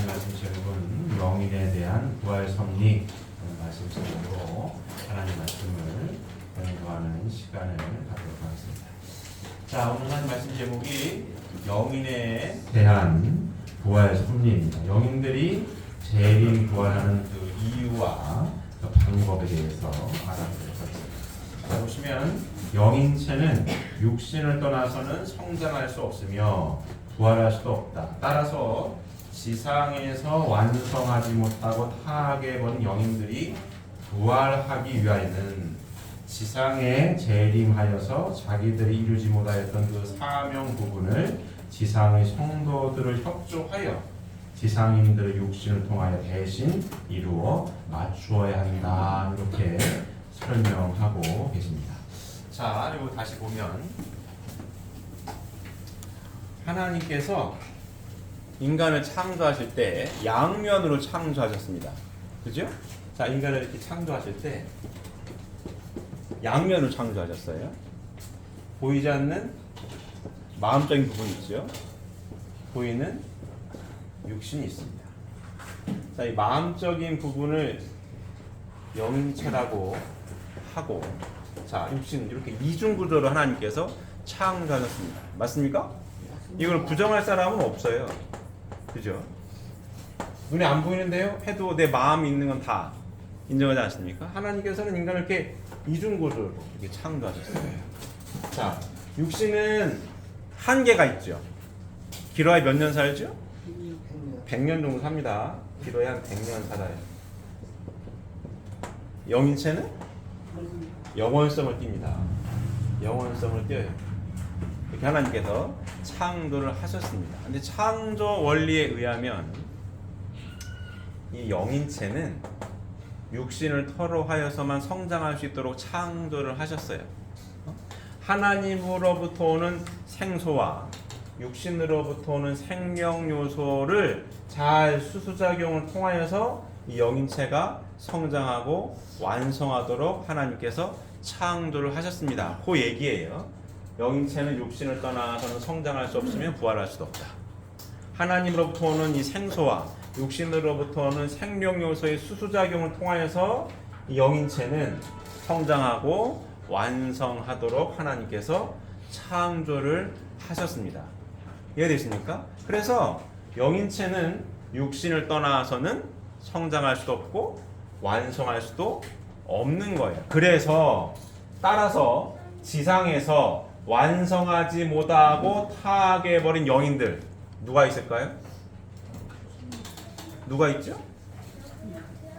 오늘 말씀 제목은 영인에 대한 부활 섭리 말씀 제목으로 하나님 말씀을 공부하는 시간을 갖도록 하겠습니다. 자, 오늘 하나님 말씀 제목이 영인에 대한 부활 섭리입니다. 영인들이 재림 부활하는 그 이유와 그 방법에 대해서 알아보도록 하겠습니다. 자, 보시면 영인체는 육신을 떠나서는 성장할 수 없으며 부활할 수도 없다. 따라서 지상에서 완성하지 못하고 타락해 버린 영인들이 부활하기 위하여는 지상에 재림하여서 자기들이 이루지 못하였던 그 사명 부분을 지상의 성도들을 협조하여 지상인들의 육신을 통하여 대신 이루어 맞추어야 한다. 이렇게 설명하고 계십니다. 자, 그리고 다시 보면 하나님께서 인간을 창조하실 때 양면으로 창조하셨습니다. 그죠? 자, 인간을 이렇게 창조하실 때 양면으로 창조하셨어요. 보이지 않는 마음적인 부분이 있죠. 보이는 육신이 있습니다. 자, 이 마음적인 부분을 영체라고 하고, 자, 육신 이렇게 이중 구조로 하나님께서 창조하셨습니다. 맞습니까? 이걸 부정할 사람은 없어요. 그죠? 눈에 안 보이는데요? 해도 내 마음이 있는 건 다 인정하지 않습니까? 하나님께서는 인간을 이렇게 이중 구조로 이렇게 창조하셨어요. 자, 육신은 한계가 있죠. 길어야 몇 년 살죠? 100년 정도 삽니다. 길어야 한 100년 살아요. 영인체는 영원성을 띱니다. 영원성을 띄어요. 이렇게 하나님께서 창조를 하셨습니다. 근데 창조 원리에 의하면 이 영인체는 육신을 터로하여서만 성장할 수 있도록 창조를 하셨어요. 하나님으로부터 오는 생소와 육신으로부터 오는 생명 요소를 잘 수수작용을 통하여서 이 영인체가 성장하고 완성하도록 하나님께서 창조를 하셨습니다. 그 얘기예요. 영인체는 육신을 떠나서는 성장할 수 없으며 부활할 수도 없다. 하나님으로부터 오는 이 생소와 육신으로부터 오는 생명 요소의 수수작용을 통하여서 이 영인체는 성장하고 완성하도록 하나님께서 창조를 하셨습니다. 이해되십니까? 그래서 영인체는 육신을 떠나서는 성장할 수도 없고 완성할 수도 없는 거예요. 그래서 따라서 지상에서 완성하지 못하고 타락해버린 영인들 누가 있을까요? 누가 있죠?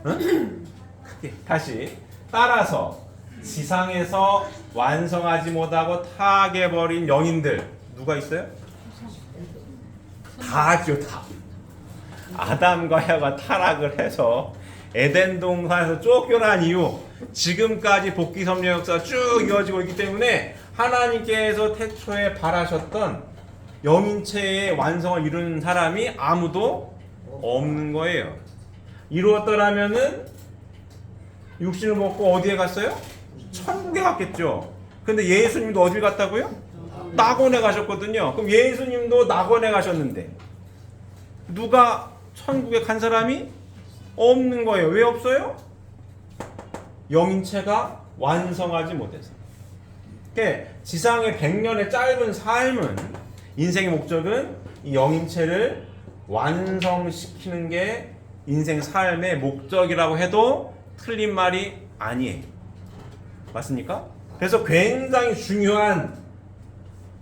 응? 다시 따라서 지상에서 완성하지 못하고 타락해버린 영인들 누가 있어요? 다죠, 다. 아담과 하와가 타락을 해서 에덴 동산에서 쫓겨난 이후 지금까지 복귀 섭리 역사가 쭉 이어지고 있기 때문에 하나님께서 태초에 바라셨던 영인체의 완성을 이루는 사람이 아무도 없는 거예요. 이루었더라면은 육신을 먹고 어디에 갔어요? 천국에 갔겠죠. 근데 예수님도 어딜 갔다고요? 낙원에 가셨거든요. 그럼 예수님도 낙원에 가셨는데 누가 천국에 간 사람이 없는 거예요. 왜 없어요? 영인체가 완성하지 못해서. 지상의 100년의 짧은 삶은 인생의 목적은 이 영인체를 완성시키는 게 인생 삶의 목적이라고 해도 틀린 말이 아니에요. 맞습니까? 그래서 굉장히 중요한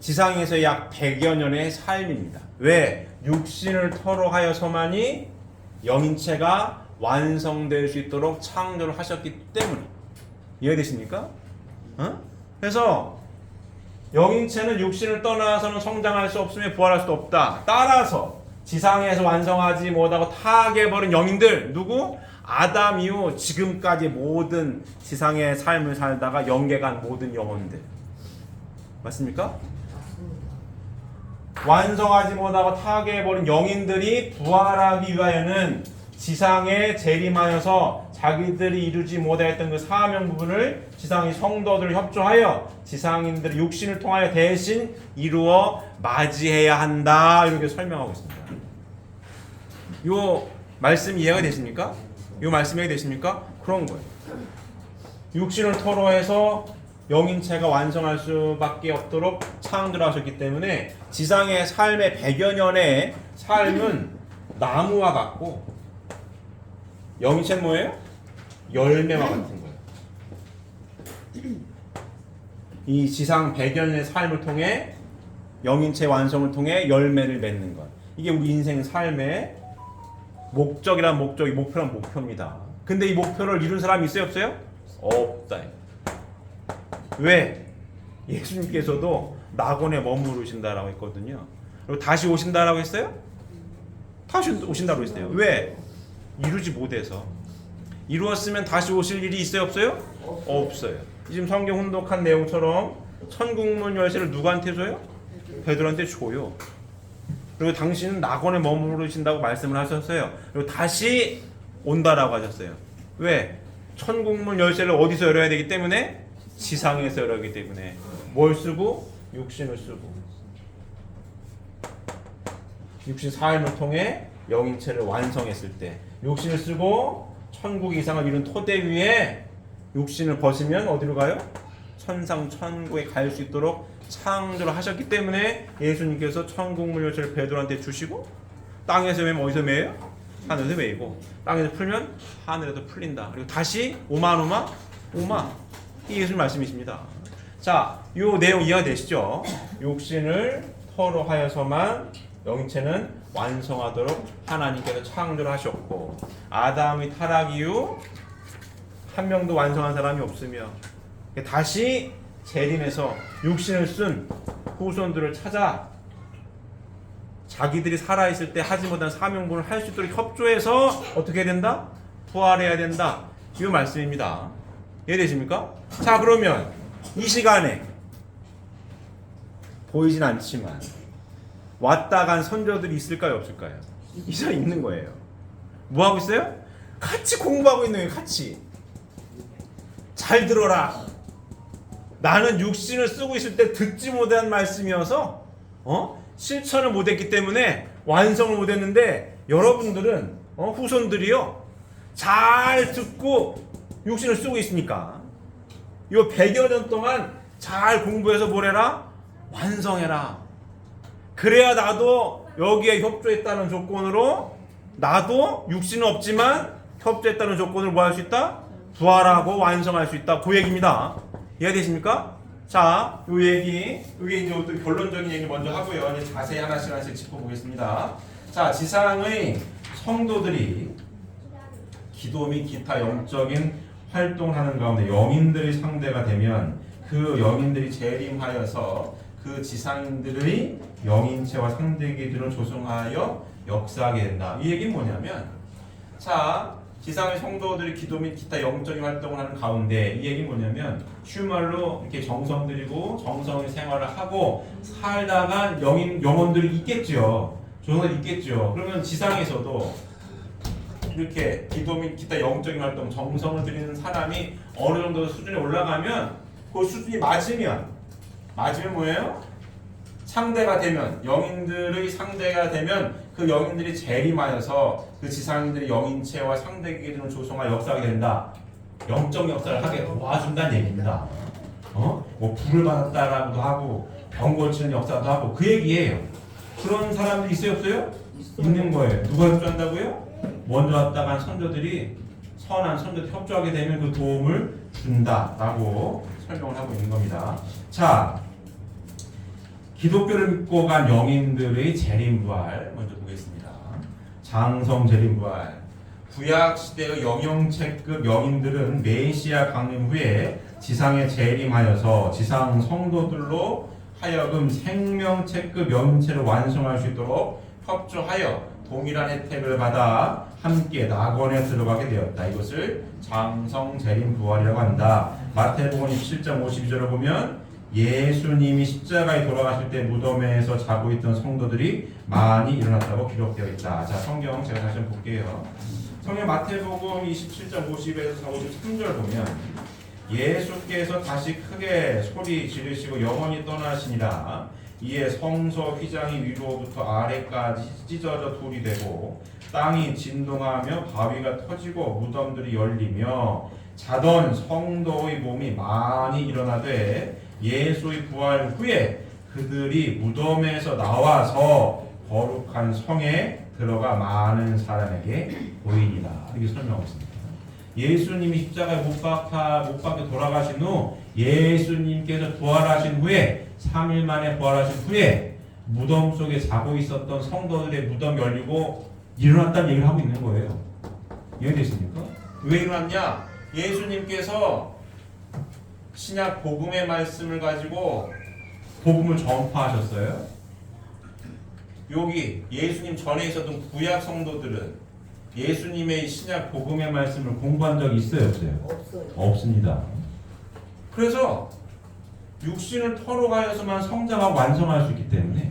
지상에서 약 100여 년의 삶입니다. 왜? 육신을 터로하여서만이 영인체가 완성될 수 있도록 창조를 하셨기 때문에. 이해되십니까? 그래서 영인체는 육신을 떠나서는 성장할 수 없으며 부활할 수도 없다. 따라서 지상에서 완성하지 못하고 타락해버린 영인들 누구? 아담 이후 지금까지 모든 지상의 삶을 살다가 영계간 모든 영혼들. 맞습니까? 완성하지 못하고 타락해버린 영인들이 부활하기 위하여는 지상에 재림하여서 자기들이 이루지 못했던 그 사명 부분을 지상의 성도들을 협조하여 지상인들의 육신을 통하여 대신 이루어 맞이해야 한다. 이렇게 설명하고 있습니다. 요 말씀 이해가 되십니까? 요 말씀 이해가 되십니까? 그런 거예요. 육신을 토로해서 영인체가 완성할 수밖에 없도록 창조를 하셨기 때문에 지상의 삶의 100여 년의 삶은 나무와 같고 영인체는 뭐예요? 열매와 같은 거예요. 이 지상 100여 년의 삶을 통해 영인체 완성을 통해 열매를 맺는 것. 이게 우리 인생 삶의 목적이란 목적이 목표란 목표입니다. 근데 이 목표를 이룬 사람이 있어요, 없어요? 없다. 왜? 예수님께서도 낙원에 머무르신다라고 했거든요. 그리고 다시 오신다라고 했어요? 다시 오신다고 했어요. 왜? 이루지 못해서. 이루었으면 다시 오실 일이 있어요, 없어요? 없어요. 지금 성경 혼독한 내용처럼 천국문 열쇠를 누구한테 줘요? 베드로한테 줘요. 그리고 당신은 낙원에 머무르신다고 말씀을 하셨어요. 그리고 다시 온다라고 하셨어요. 왜? 천국문 열쇠를 어디서 열어야 되기 때문에? 지상에서 열어야 하기 때문에. 뭘 쓰고? 육신을 쓰고. 육신 사임을 통해 영인체를 완성했을 때 육신을 쓰고 천국 이상을 이룬 토대 위에 육신을 벗으면 어디로 가요? 천상 천국에 갈 수 있도록 창조를 하셨기 때문에 예수님께서 천국문 열쇠를 베드로한테 주시고 땅에서 매면 어디서 매요? 하늘에서 매이고 땅에서 풀면 하늘에도 풀린다. 그리고 다시 오마 이 예수님 말씀이십니다. 자, 이 내용 이해가 되시죠? 육신을 토로하여서만 영체는 완성하도록 하나님께서 창조를 하셨고 아담의 타락 이후 한 명도 완성한 사람이 없으며 다시 재림해서 육신을 쓴 후손들을 찾아 자기들이 살아있을 때 하지 못한 사명분을 할 수 있도록 협조해서 어떻게 해야 된다? 부활해야 된다. 이 말씀입니다. 이해되십니까? 자, 그러면 이 시간에 보이진 않지만 왔다 간 선조들이 있을까요, 없을까요? 이사 있는 거예요. 뭐 하고 있어요? 같이 공부하고 있는 거예요. 같이. 잘 들어라. 나는 육신을 쓰고 있을 때 듣지 못한 말씀이어서 실천을 못했기 때문에 완성을 못했는데 여러분들은 후손들이요 잘 듣고 육신을 쓰고 있으니까 요 100여 년 동안 잘 공부해서 뭘 해라? 완성해라. 그래야 나도 여기에 협조했다는 조건으로 나도 육신은 없지만 협조했다는 조건을 뭐 할 수 있다? 부활하고 완성할 수 있다. 그 얘기입니다. 이해되십니까? 자, 요 얘기, 이게 이제 어떤 결론적인 얘기 먼저 하고요. 이제 자세히 하나씩 짚어보겠습니다. 자, 지상의 성도들이 기도 및 기타 영적인 활동을 하는 가운데 영인들의 상대가 되면 그 영인들이 재림하여서 그 지상인들의 영인체와 상대기들을 조성하여 역사하게 된다. 이 얘기는 뭐냐면, 자, 지상의 성도들이 기도 및 기타 영적인 활동을 하는 가운데 이 얘기는 뭐냐면 쉬운 말로 이렇게 정성 들이고 정성의 생활을 하고 살다가 영혼들이 있겠죠. 조성들이 있겠죠. 그러면 지상에서도 이렇게 기도 및 기타 영적인 활동 정성을 들이는 사람이 어느 정도 수준에 올라가면 그 수준이 맞으면 뭐예요? 상대가 되면 영인들의 상대가 되면 그 영인들이 재림하여서 그 지상인들의 영인체와 상대기들을 조성하여 역사하게 된다. 영적 역사를 하게 도와준다는 얘기입니다. 뭐 불을 받았다라고도 하고 병 고치는 역사도 하고 그 얘기예요. 그런 사람들이 있어요, 없어요? 있는 거예요. 누가 협조한다고요? 먼저 왔다 간 선조들이 선한 선조들 협조하게 되면 그 도움을 준다라고 설명을 하고 있는 겁니다. 자, 기독교를 믿고 간 영인들의 재림부활 먼저 보겠습니다. 장성 재림부활. 구약 시대의 영영체급 영인들은 메시아 강림 후에 지상에 재림하여서 지상 성도들로 하여금 생명체급 영인체를 완성할 수 있도록 협조하여 동일한 혜택을 받아 함께 낙원에 들어가게 되었다. 이것을 장성 재림부활이라고 한다. 마태복음 27장 52절을 보면 예수님이 십자가에 돌아가실 때 무덤에서 자고 있던 성도들이 많이 일어났다고 기록되어 있다. 자, 성경 제가 다시 한번 볼게요. 성경 마태복음 27장 50에서 53절 보면 예수께서 다시 크게 소리 지르시고 영원히 떠나시니라. 이에 성소 휘장이 위로부터 아래까지 찢어져 둘이 되고 땅이 진동하며 바위가 터지고 무덤들이 열리며 자던 성도의 몸이 많이 일어나되 예수의 부활 후에 그들이 무덤에서 나와서 거룩한 성에 들어가 많은 사람에게 보이니라. 이렇게 설명하고 있습니다. 예수님이 십자가에 못 박혀 돌아가신 후 예수님께서 부활하신 후에 3일 만에 부활하신 후에 무덤 속에 자고 있었던 성도들의 무덤이 열리고 일어났다는 얘기를 하고 있는 거예요. 이해되십니까? 왜 일어났냐? 예수님께서 신약 복음의 말씀을 가지고 복음을 전파하셨어요. 여기 예수님 전에 있었던 구약 성도들은 예수님의 신약 복음의 말씀을 공부한 적이 있어요, 없어요? 없어요. 없습니다. 그래서 육신을 털어가야서만 성장하고 완성할 수 있기 때문에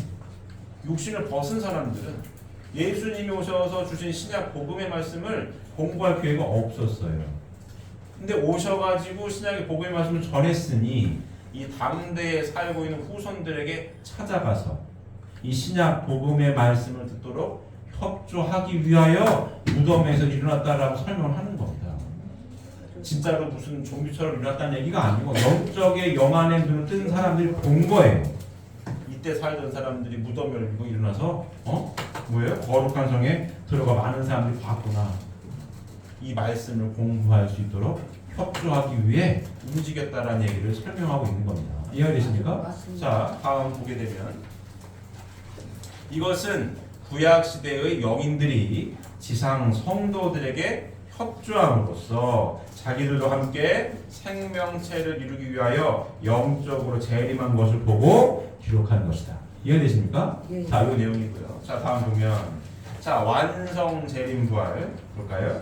육신을 벗은 사람들은 예수님이 오셔서 주신 신약 복음의 말씀을 공부할 기회가 없었어요. 근데 오셔가지고 신약의 복음의 말씀을 전했으니 이 당대에 살고 있는 후손들에게 찾아가서 이 신약 복음의 말씀을 듣도록 협조하기 위하여 무덤에서 일어났다라고 설명을 하는 겁니다. 진짜로 무슨 좀비처럼 일어났다는 얘기가 아니고 영적의 영안에 눈을 뜬 사람들이 본 거예요. 이때 살던 사람들이 무덤을 열고 일어나서 뭐예요? 거룩한 성에 들어가 많은 사람들이 봤구나. 이 말씀을 공부할 수 있도록 협조하기 위해 움직였다라는 얘기를 설명하고 있는 겁니다. 이해되십니까? 맞습니다. 자, 다음 보게 되면 이것은 구약 시대의 영인들이 지상 성도들에게 협조함으로써 자기들도 함께 생명체를 이루기 위하여 영적으로 재림한 것을 보고 기록한 것이다. 이해되십니까? 예. 자, 이 내용이고요. 자, 다음 보면 자, 완성 재림 부활 볼까요?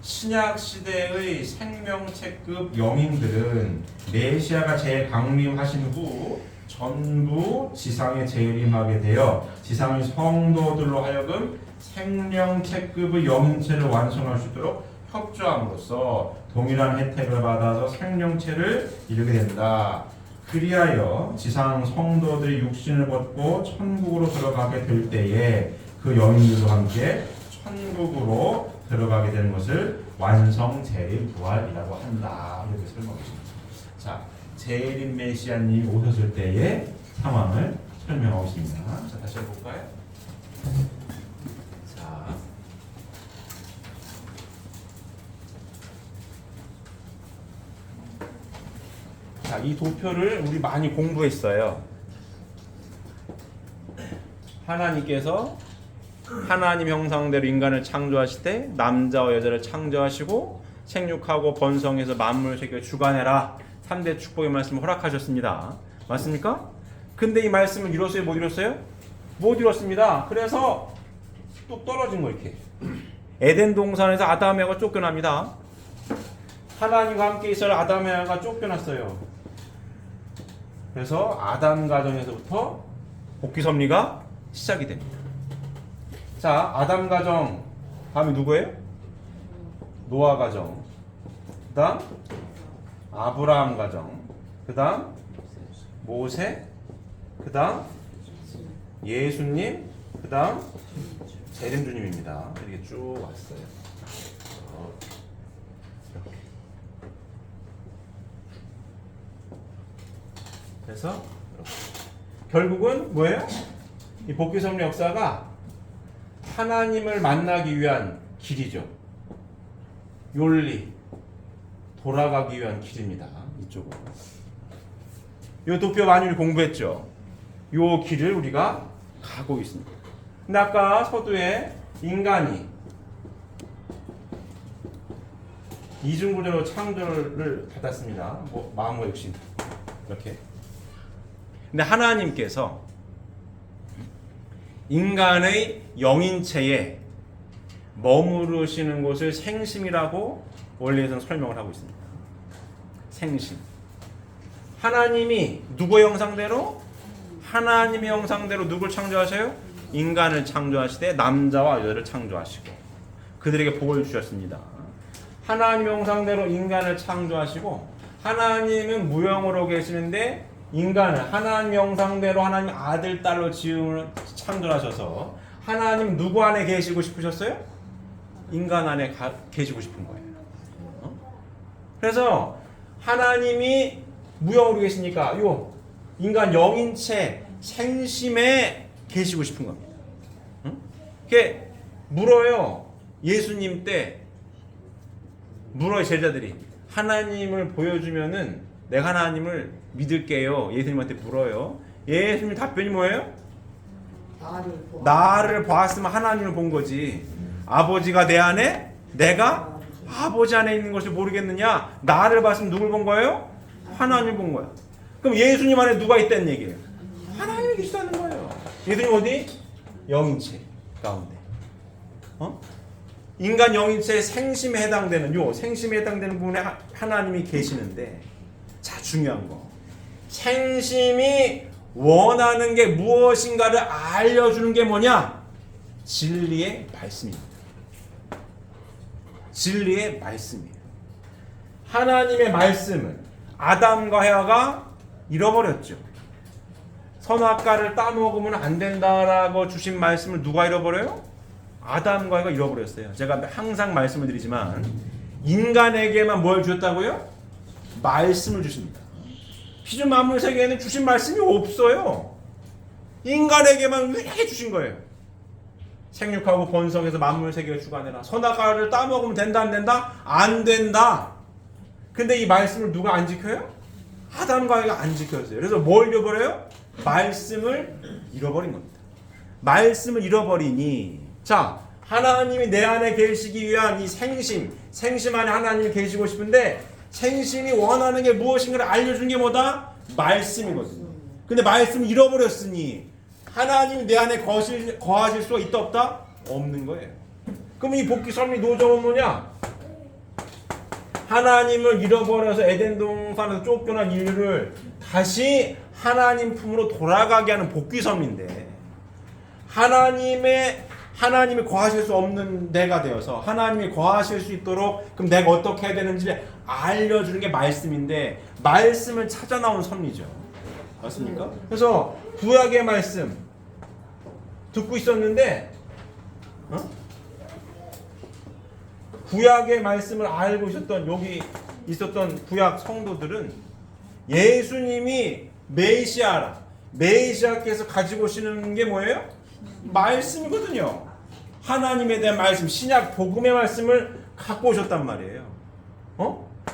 신약 시대의 생명체급 영인들은 메시아가 재강림하신 후 전부 지상에 재림하게 되어 지상의 성도들로 하여금 생명체급의 영인체를 완성할 수 있도록 협조함으로써 동일한 혜택을 받아서 생명체를 이루게 된다. 그리하여 지상 성도들이 육신을 벗고 천국으로 들어가게 될 때에 그 영인들과 함께 천국으로 들어가게 되는 것을 완성 재림 부활이라고 한다. 이렇게 설명했습니다. 자, 재림 메시아님이 오셨을 때의 상황을 설명하고 있습니다. 자, 다시 해볼까요? 자, 이 도표를 우리 많이 공부했어요. 하나님께서 하나님 형상대로 인간을 창조하실 때 남자와 여자를 창조하시고 생육하고 번성해서 만물을 새겨 주관해라. 3대 축복의 말씀을 허락하셨습니다. 맞습니까? 근데 이 말씀을 이뤘어요? 못 이뤘어요? 못 이뤘습니다. 그래서 뚝 떨어진 거 이렇게. 에덴 동산에서 아담 에가 쫓겨납니다. 하나님과 함께 있어야 아담 에가 쫓겨났어요. 그래서 아담 가정에서부터 복귀 섭리가 시작이 됩니다. 자, 아담 가정 다음이 누구예요? 노아 가정, 그 다음 아브라함 가정, 그 다음 모세, 그 다음 예수님, 그 다음 재림주님입니다. 이렇게 쭉 왔어요. 이렇게. 그래서 이렇게. 결국은 뭐예요? 이 복귀 섭리 역사가 하나님을 만나기 위한 길이죠. 윤리, 돌아가기 위한 길입니다. 이쪽으로. 이 도표 많이 공부했죠. 이 길을 우리가 가고 있습니다. 근데 아까 서두에 인간이 이중구조로 창조를 받았습니다. 뭐 마음과 육신 이렇게. 근데 하나님께서 인간의 영인체에 머무르시는 곳을 생심이라고 원리에서는 설명을 하고 있습니다. 생심. 하나님이 누구의 형상대로? 하나님의 형상대로 누굴 창조하셔요? 인간을 창조하시되 남자와 여자를 창조하시고 그들에게 복을 주셨습니다. 하나님의 형상대로 인간을 창조하시고 하나님은 무형으로 계시는데 인간을 하나님 형상대로 하나님 아들 딸로 창조하셔서 하나님 누구 안에 계시고 싶으셨어요? 인간 안에 계시고 싶은 거예요. 그래서 하나님이 무형으로 계시니까 요 인간 영인체 생심에 계시고 싶은 겁니다. 이게 물어요. 예수님 때 물어요. 제자들이 하나님을 보여주면은 내가 하나님을 믿을게요. 예수님한테 물어요. 예수님 답변이 뭐예요? 나를 보았으면 하나님을 본 거지. 아버지가 내 안에 내가 아버지 안에 있는 것을 모르겠느냐? 나를 봤으면 누굴 본 거예요? 하나님을 본 거야. 그럼 예수님 안에 누가 있다는 얘기예요? 하나님이 계시다는 거예요. 예수님 어디? 영인체 가운데. 인간 영인체의 생심에 해당되는 요 생심에 해당되는 부분에 하나님이 계시는데, 자 중요한 거, 생심이 원하는 게 무엇인가를 알려주는 게 뭐냐? 진리의 말씀입니다. 진리의 말씀이에요. 하나님의 말씀을 아담과 헤아가 잃어버렸죠. 선악과를 따먹으면 안 된다라고 주신 말씀을 누가 잃어버려요? 아담과 헤아가 잃어버렸어요. 제가 항상 말씀을 드리지만 인간에게만 뭘 주셨다고요? 말씀을 주십니다. 피조 만물 세계에는 주신 말씀이 없어요. 인간에게만 유일하게 주신 거예요. 생육하고 번성해서 만물 세계를 주관해라. 선악과를 따먹으면 된다 안 된다? 안 된다. 근데 이 말씀을 누가 안 지켜요? 아담과 헤아가 안 지켰어요. 그래서 뭘 잃어버려요? 말씀을 잃어버린 겁니다. 말씀을 잃어버리니, 자, 하나님이 내 안에 계시기 위한 이 생심 안에 하나님이 계시고 싶은데 생심이 원하는 게 무엇인가를 알려주는 게 뭐다? 말씀이거든요. 근데 말씀을 잃어버렸으니 하나님이 내 안에 거하실 수가 있다 없다? 없는 거예요. 그럼 이 복귀 섭리 노점은 뭐냐? 하나님을 잃어버려서 에덴 동산에서 쫓겨난 인류를 다시 하나님 품으로 돌아가게 하는 복귀 섭리인데, 하나님이 거하실 수 없는 내가 되어서 하나님이 거하실 수 있도록 그럼 내가 어떻게 해야 되는지를 알려주는 게 말씀인데, 말씀을 찾아 나온 섭리죠. 맞습니까? 그래서 구약의 말씀 듣고 있었는데, 구약의 말씀을 알고 있었던 여기 있었던 구약 성도들은 예수님이 메시아께서 가지고 오시는 게 뭐예요? 말씀이거든요. 하나님에 대한 말씀, 신약 복음의 말씀을 갖고 오셨단 말이에요.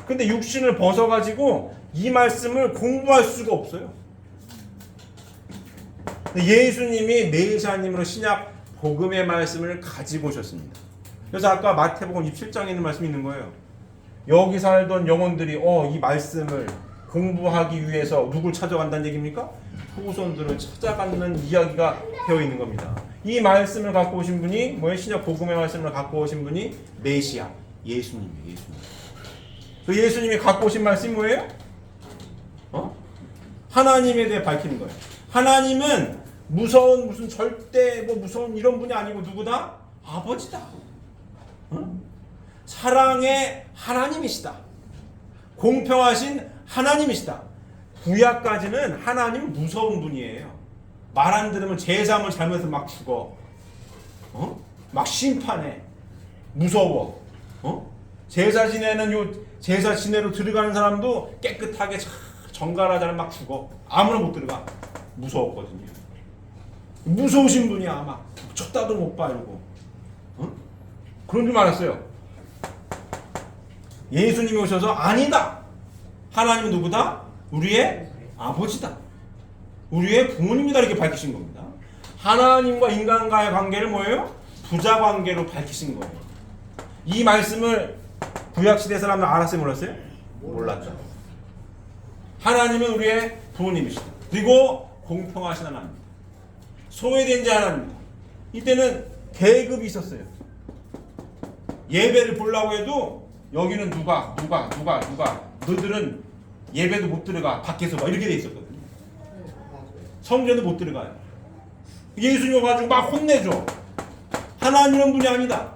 근데 육신을 벗어가지고 이 말씀을 공부할 수가 없어요. 예수님이 메시아님으로 신약 복음의 말씀을 가지고 오셨습니다. 그래서 아까 마태복음 27장에 있는 말씀이 있는 거예요. 여기 살던 영혼들이 이 말씀을 공부하기 위해서 누굴 찾아간다는 얘기입니까? 후손들을 찾아가는 이야기가 되어 있는 겁니다. 이 말씀을 갖고 오신 분이 뭐예요? 신약 복음의 말씀을 갖고 오신 분이 메시아, 예수님이에요. 그 예수님이 갖고 오신 말씀이 뭐예요? 하나님에 대해 밝히는 거예요. 하나님은 무슨 절대 무서운 이런 분이 아니고 누구다? 아버지다. 사랑의 하나님이시다. 공평하신 하나님이시다. 구약까지는 하나님 무서운 분이에요. 말 안 들으면 제사함을 잘못해서 막 죽어. 막 심판해. 무서워. 제사 지내로 들어가는 사람도 깨끗하게 정갈하자는 막 죽어. 아무나 못 들어가. 무서웠거든요. 무서우신 분이야. 막 쳤다도 못 봐 이러고. 그런 줄 알았어요. 예수님이 오셔서 아니다. 하나님은 누구다? 우리의 아버지다. 우리의 부모님이다. 이렇게 밝히신 겁니다. 하나님과 인간과의 관계를 뭐예요? 부자 관계로 밝히신 거예요. 이 말씀을 구약시대 사람들 알았어요? 몰랐어요? 몰랐죠. 하나님은 우리의 부모님이시다. 그리고 공평하신 하나님입니다. 소외된 자 하나님입니다. 이때는 계급이 있었어요. 예배를 보려고 해도 여기는 누가 너희들은 예배도 못 들어가 밖에서 막 이렇게 돼 있었거든요. 성전도 못 들어가요. 예수님 와가지고 막 혼내줘. 하나님은 분이 아니다.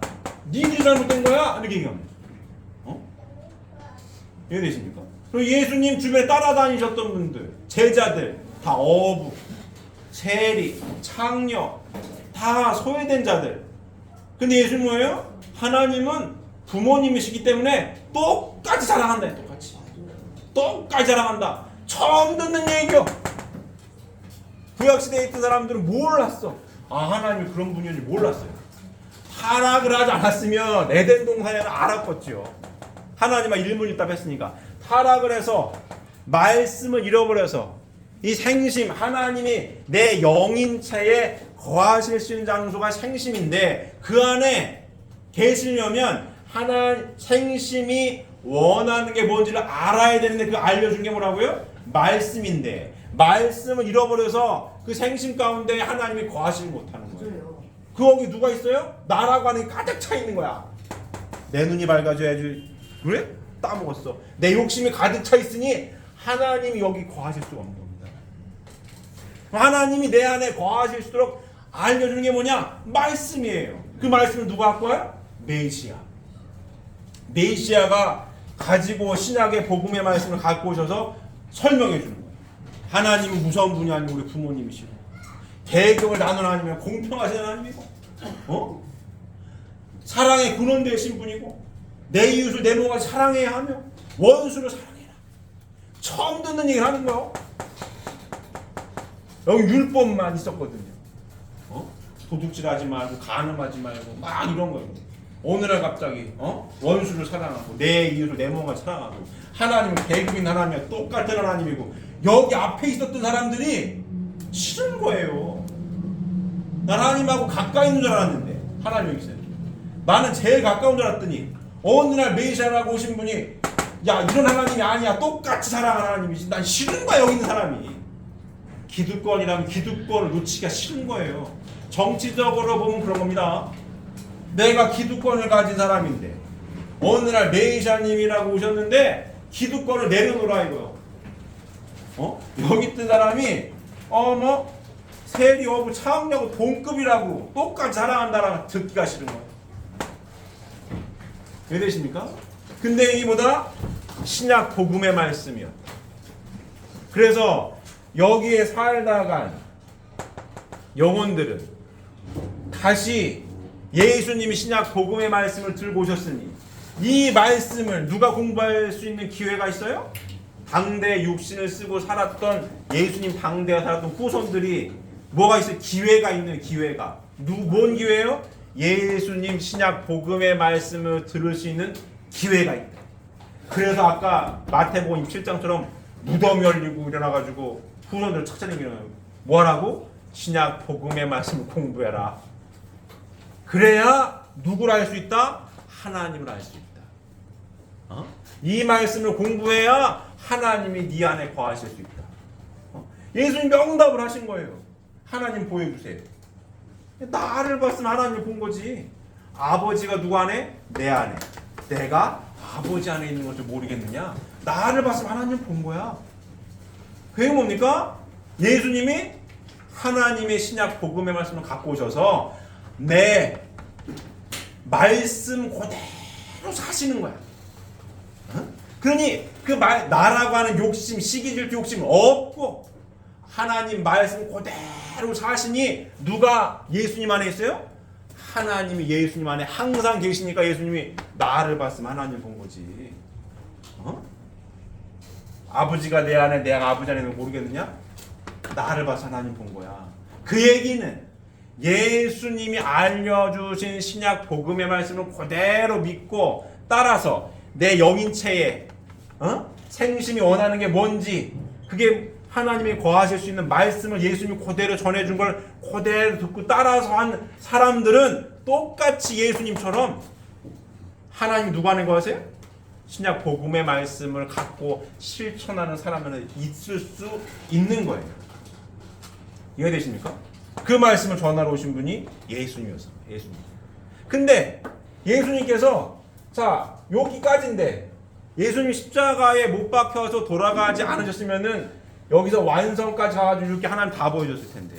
니들이 잘못된 거야? 이렇게 얘기합니다. 이해되십니까? 그리고 예수님 주변에 따라다니셨던 분들, 제자들 다 어부, 세리, 창녀 다 다 소외된 자들. 근데 예수는 뭐예요? 하나님은 부모님이시기 때문에 똑같이 사랑한다. 똑같이 사랑한다. 처음 듣는 얘기요. 구약시대에 있던 사람들은 몰랐어. 하나님이 그런 분인지 몰랐어요. 타락을 하지 않았으면 에덴 동산에는 알았겠죠. 하나님과 일문일답했으니까. 타락을 해서 말씀을 잃어버려서 이 생심, 하나님이 내 영인체에 거하실 수 있는 장소가 생심인데 그 안에 계시려면 생심이 원하는 게 뭔지를 알아야 되는데 그 알려준 게 뭐라고요? 말씀인데 말씀을 잃어버려서 그 생심 가운데 하나님이 거하시지 못하는 거예요. 거기 누가 있어요? 나라고 하는 게 가득 차 있는 거야. 내 눈이 밝아져야지. 그래? 따먹었어. 내 욕심이 가득 차 있으니 하나님이 여기 거하실 수가 없는 겁니다. 하나님이 내 안에 거하실 수 있도록 알려주는 게 뭐냐? 말씀이에요. 그 말씀을 누가 갖고 와요? 메시아. 메시아가 가지고 신약의 복음의 말씀을 갖고 오셔서 설명해 주는 거예요. 하나님은 무서운 분이 아니고 우리 부모님이시고 대격을 나눈 하나님이면 공평하신 하나님이고 사랑의 근원 되신 분이고 내 이웃을 내 몸같이 사랑해야 하며 원수를 사랑해라. 처음 듣는 얘기를 하는 거예요. 여기 율법만 있었거든요. 도둑질하지 말고 간음하지 말고 막 이런 거예요. 오늘날 갑자기 원수를 사랑하고 내 이웃을 내 몸같이 사랑하고 하나님은 계급인 하나님이야. 똑같은 하나님이고 여기 앞에 있었던 사람들이 싫은 거예요. 난 하나님하고 가까이 있는 줄 알았는데 하나님 여기 있어요. 나는 제일 가까운 줄 알았더니 어느 날 메시아라고 오신 분이 야 이런 하나님이 아니야. 똑같이 사랑하는 하나님이지. 난 싫은 거야 여기 있는 사람이. 기득권이라면 기득권을 놓치기가 싫은 거예요. 정치적으로 보면 그런 겁니다. 내가 기득권을 가진 사람인데 어느 날 메시아님이라고 오셨는데 기득권을 내려놓으라 이거요. 여기 있던 사람이 세리하고 차업하고 동급이라고 똑같이 사랑한다라고 듣기가 싫은 거예요. 왜 되십니까? 근데 이보다 신약 복음의 말씀이요. 그래서 여기에 살다간 영혼들은 다시 예수님이 신약 복음의 말씀을 들고 오셨으니 이 말씀을 누가 공부할 수 있는 기회가 있어요? 당대 육신을 쓰고 살았던 예수님 당대에 살았던 후손들이 뭐가 있어요? 기회가 있는 기회가. 뭔 기회예요? 예수님 신약 복음의 말씀을 들을 수 있는 기회가 있다. 그래서 아까 마태복음 7장처럼 무덤이 열리고 일어나가지고 후손들 찾아다니는 뭐하라고? 신약 복음의 말씀을 공부해라. 그래야 누구를 알 수 있다? 하나님을 알 수 있다. 이 말씀을 공부해야 하나님이 네 안에 거하실 수 있다. 예수님 명답을 하신 거예요. 하나님 보여주세요. 나를 봤으면 하나님을 본 거지. 아버지가 누구 안에? 내 안에. 내가 아버지 안에 있는 것을 모르겠느냐? 나를 봤으면 하나님 본 거야. 그게 뭡니까? 예수님이 하나님의 신약 복음의 말씀을 갖고 오셔서 내 말씀 그대로 사시는 거야. 그러니 그 나라고 하는 욕심, 시기 질투 욕심 없고 하나님 말씀 그대로 사시니 누가 예수님 안에 있어요? 하나님이 예수님 안에 항상 계시니까 예수님이 나를 봤으면 하나님 본 거지. 아버지가 내 안에 내가 아버지 안에 모르겠느냐? 나를 봐서 하나님 본 거야. 그 얘기는 예수님이 알려주신 신약 복음의 말씀을 그대로 믿고 따라서 내 영인체에 생심이 원하는 게 뭔지 그게 하나님이 거하실 수 있는 말씀을 예수님이 그대로 전해준 걸 그대로 듣고 따라서 한 사람들은 똑같이 예수님처럼 하나님이 누구 안에 거하세요? 신약 복음의 말씀을 갖고 실천하는 사람은 있을 수 있는 거예요. 이해되십니까? 그 말씀을 전하러 오신 분이 예수님이었어요. 예수님. 근데 예수님께서 자 여기까지인데 예수님 십자가에 못 박혀서 돌아가지 않으셨으면은 여기서 완성까지 가가지고 이렇게 하나님 다 보여줬을 텐데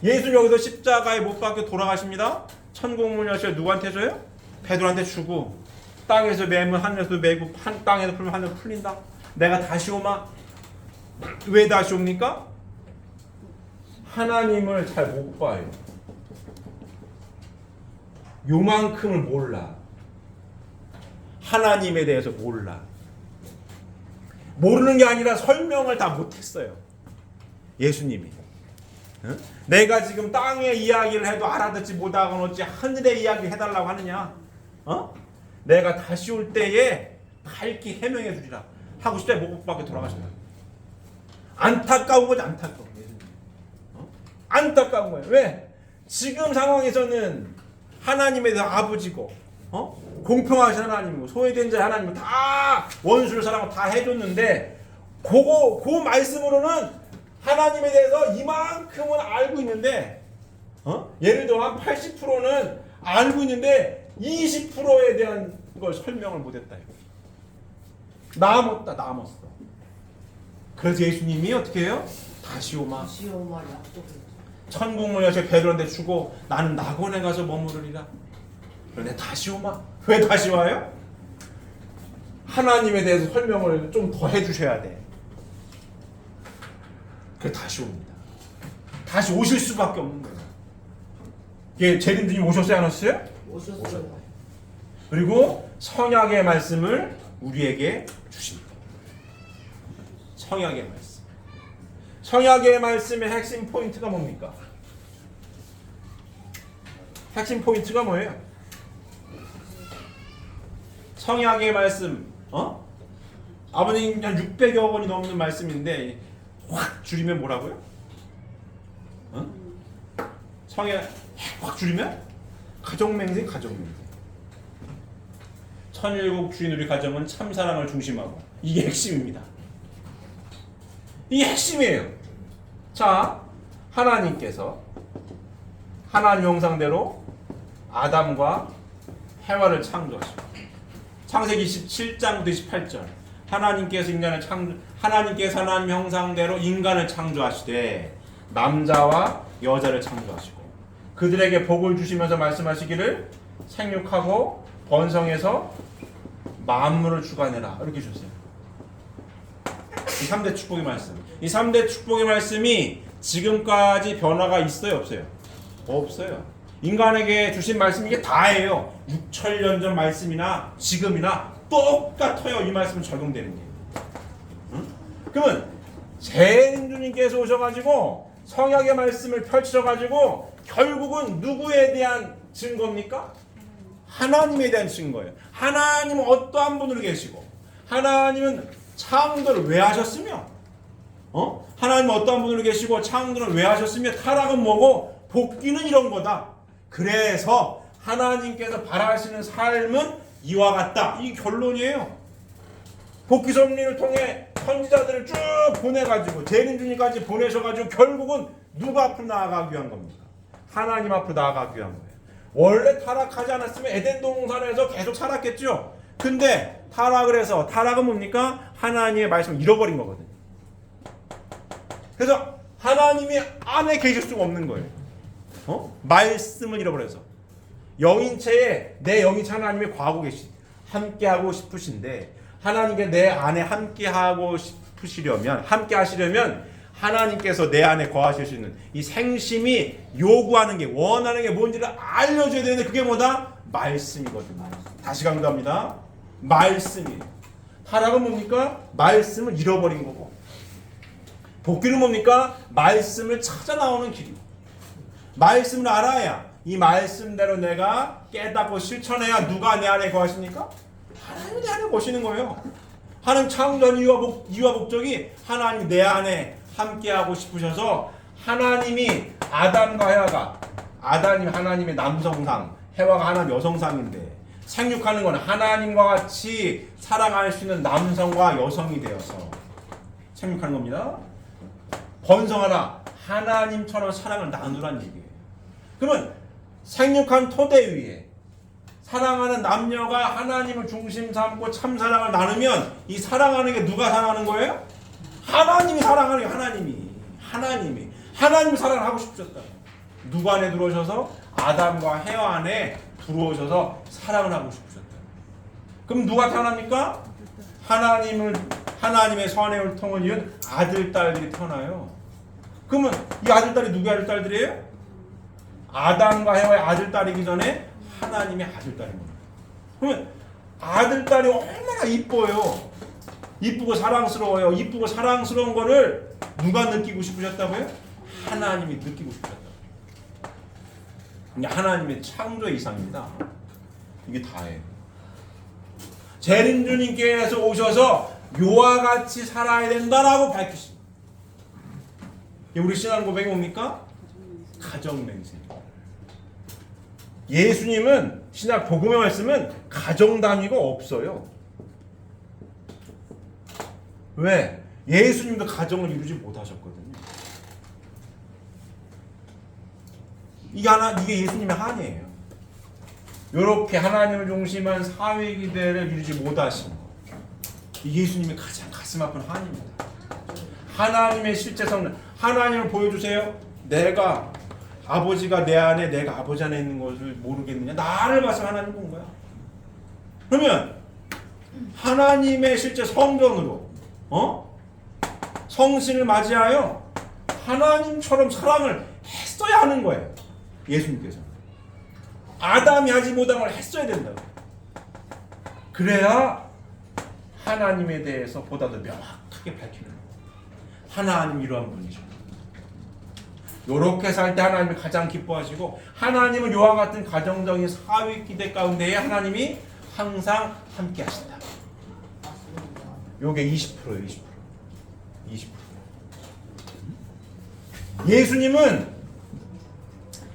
예수님 여기서 십자가에 못 박혀 돌아가십니다. 천국문 열쇠 누구한테 줘요? 베드로한테 주고 땅에서 매면 하늘에서 매고 땅에서 풀면 하늘에서 풀린다. 내가 다시 오마. 왜 다시 옵니까? 하나님을 잘 못 봐요. 요만큼을 몰라. 하나님에 대해서 몰라. 모르는 게 아니라 설명을 다 못했어요. 예수님이. 응? 내가 지금 땅의 이야기를 해도 알아듣지 못하고는 어찌 하늘의 이야기 해달라고 하느냐. 내가 다시 올 때에 밝히 해명해 주리라 하고 싶다 못 밖에 돌아가셨다. 안타까운 거지. 안타까운 거예요. 안타까운 거예요. 왜? 지금 상황에서는 하나님에 대해서 아버지고 공평하신 하나님이고 소외된 자의 하나님이고 다 원수를 사랑하고 다 해줬는데 그 말씀으로는 하나님에 대해서 이만큼은 알고 있는데 예를 들어 한 80%는 알고 있는데 20%에 대한 걸 설명을 못했다. 남았어. 그래서 예수님이 어떻게 해요? 다시 오마 약속했죠. 천국문을 여시 베드로한테 주고 나는 낙원에 가서 머무르리라. 그런데 다시 오마. 왜 다시 와요? 하나님에 대해서 설명을 좀 더 해주셔야 돼. 그래서 다시 옵니다. 다시 오실 수밖에 없는 거예요. 이게 재림주님 오셨어요? 안 오셨어요? 오셨어요. 그리고 성약의 말씀을 우리에게 주십니다. 성약의 말씀. 성약의 말씀의 핵심 포인트가 뭡니까? 핵심 포인트가 뭐예요? 성약의 말씀, 아버님 한 600여 권이 넘는 말씀인데 확 줄이면 뭐라고요? 성약 확 줄이면 가정맹세, 가정맹세. 천일국 주인 우리 가정은 참사랑을 중심하고 이게 핵심입니다. 이게 핵심이에요. 자, 하나님께서 하나님 형상대로 아담과 해와를 창조하시고 창세기 17장부터 18절 하나님께서 하나님께서 하나님 형상대로 인간을 창조하시되 남자와 여자를 창조하시고 그들에게 복을 주시면서 말씀하시기를 생육하고 번성해서 만물을 주관해라 이렇게 주셨어요. 이 3대 축복의 말씀. 이 3대 축복의 말씀이 지금까지 변화가 있어요? 없어요? 없어요. 인간에게 주신 말씀 이게 다예요. 6,000년 전 말씀이나 지금이나 똑같아요. 이 말씀은 적용되는 게. 그러면 재림주님께서 오셔가지고 성약의 말씀을 펼쳐가지고 결국은 누구에 대한 증거입니까? 하나님에 대한 증거예요. 하나님은 어떠한 분으로 계시고 하나님은 창조를 왜 하셨으며 하나님은 어떠한 분으로 계시고 창조를 왜 하셨으며 타락은 뭐고 복귀는 이런 거다. 그래서 하나님께서 바라시는 삶은 이와 같다. 이 결론이에요. 복귀 섭리를 통해 선지자들을 쭉 보내가지고 재림주님까지 보내셔가지고 결국은 누구 앞으로 나아가기 위한 겁니까? 하나님 앞으로 나아가기 위한 거예요. 원래 타락하지 않았으면 에덴 동산에서 계속 살았겠죠. 근데 타락을 해서 타락은 뭡니까? 하나님의 말씀을 잃어버린 거거든요. 그래서 하나님이 안에 계실 수가 없는 거예요. 말씀을 잃어버려서 영인체에 내 영인체 하나님이 과하고 함께하고 싶으신데 하나님께 내 안에 함께하고 싶으시려면 함께 하시려면 하나님께서 내 안에 거하실 수 있는 이 생심이 요구하는 게 원하는 게 뭔지를 알려줘야 되는데 그게 뭐다? 말씀이거든요. 다시 강조합니다. 말씀이에요. 타락은 뭡니까? 말씀을 잃어버린 거고 복귀는 뭡니까? 말씀을 찾아 나오는 길이고 말씀을 알아야 이 말씀대로 내가 깨닫고 실천해야 누가 내 안에 거하십니까? 하나님이 내 안에 거시는 거예요. 하나님 창조한 이유와 목적이 하나님이 내 안에 함께하고 싶으셔서 하나님이 아담과 해와가 아담이 하나님의 남성상 해와가 하나님 여성상인데 생육하는 건 하나님과 같이 살아갈 수 있는 남성과 여성이 되어서 생육하는 겁니다. 번성하라. 하나님처럼 사랑을 나누란 얘기예요. 그러면 생육한 토대 위에 사랑하는 남녀가 하나님을 중심 삼고 참사랑을 나누면 이 사랑하는 게 누가 사랑하는 거예요? 하나님이 사랑하는 게 하나님이 사랑을 하고 싶으셨다. 누구 안에 들어오셔서 아담과 해와 안에 들어오셔서 사랑을 하고 싶으셨다. 그럼 누가 태어납니까? 하나님의 선의 혈통을 이은 아들 딸들이 태어나요. 그러면 이 아들 딸이 누구의 아들 딸들이에요? 아담과 해와의 아들 딸이기 전에 하나님의 아들, 딸인 겁니다. 그러면 아들, 딸이 얼마나 이뻐요. 이쁘고 사랑스러워요. 이쁘고 사랑스러운 거를 누가 느끼고 싶으셨다고요? 하나님이 느끼고 싶으셨다고요. 이게 하나님의 창조의 이상입니다. 이게 다예요. 재림주님께서 오셔서 요와 같이 살아야 된다라고 밝히십니다. 우리 신앙 고백이 뭡니까? 가정맹세. 예수님은 신약 복음의 말씀은 가정 단위가 없어요. 왜? 예수님도 가정을 이루지 못하셨거든요. 이게 예수님의 한이에요. 이렇게 하나님을 중심한 사회 기대를 이루지 못하신 것. 이게 예수님의 가장 가슴 아픈 한입니다. 하나님의 실제 성능, 하나님을 보여주세요. 내가 아버지가 내 안에, 내가 아버지 안에 있는 것을 모르겠느냐? 나를 봐서 하나님 본 거야. 그러면 하나님의 실제 성전으로 성신을 맞이하여 하나님처럼 사랑을 했어야 하는 거예요. 예수님께서 아담이 하지 못한 걸 했어야 된다고. 그래야 하나님에 대해서 보다 더 명확하게 밝히는 거예요. 하나님 이러한 분이죠. 요렇게 살 때 하나님이 가장 기뻐하시고, 하나님은 요와 같은 가정적인 사회 기대 가운데에 하나님이 항상 함께 하신다. 요게 20%예요. 20%. 예수님은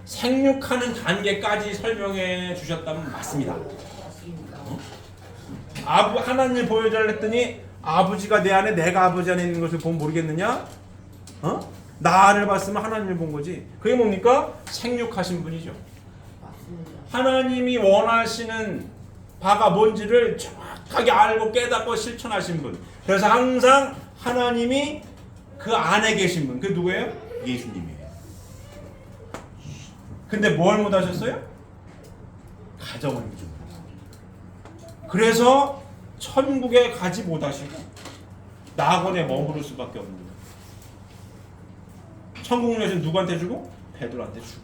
생육하는 단계까지 설명해 주셨다면 맞습니다. 하나님 보여달라 했더니 아버지가 내 안에, 내가 아버지 안에 있는 것을 보면 모르겠느냐? 나를 봤으면 하나님을 본 거지. 그게 뭡니까? 생육하신 분이죠. 하나님이 원하시는 바가 뭔지를 정확하게 알고 깨닫고 실천하신 분. 그래서 항상 하나님이 그 안에 계신 분. 그게 누구예요? 예수님이에요. 근데 뭘 못하셨어요? 가정을 이루지 못하셨어요. 그래서 천국에 가지 못하시고 낙원에 머무를 수밖에 없는 거예요. 천국 열쇠는 누구한테 주고? 베드로한테 주고.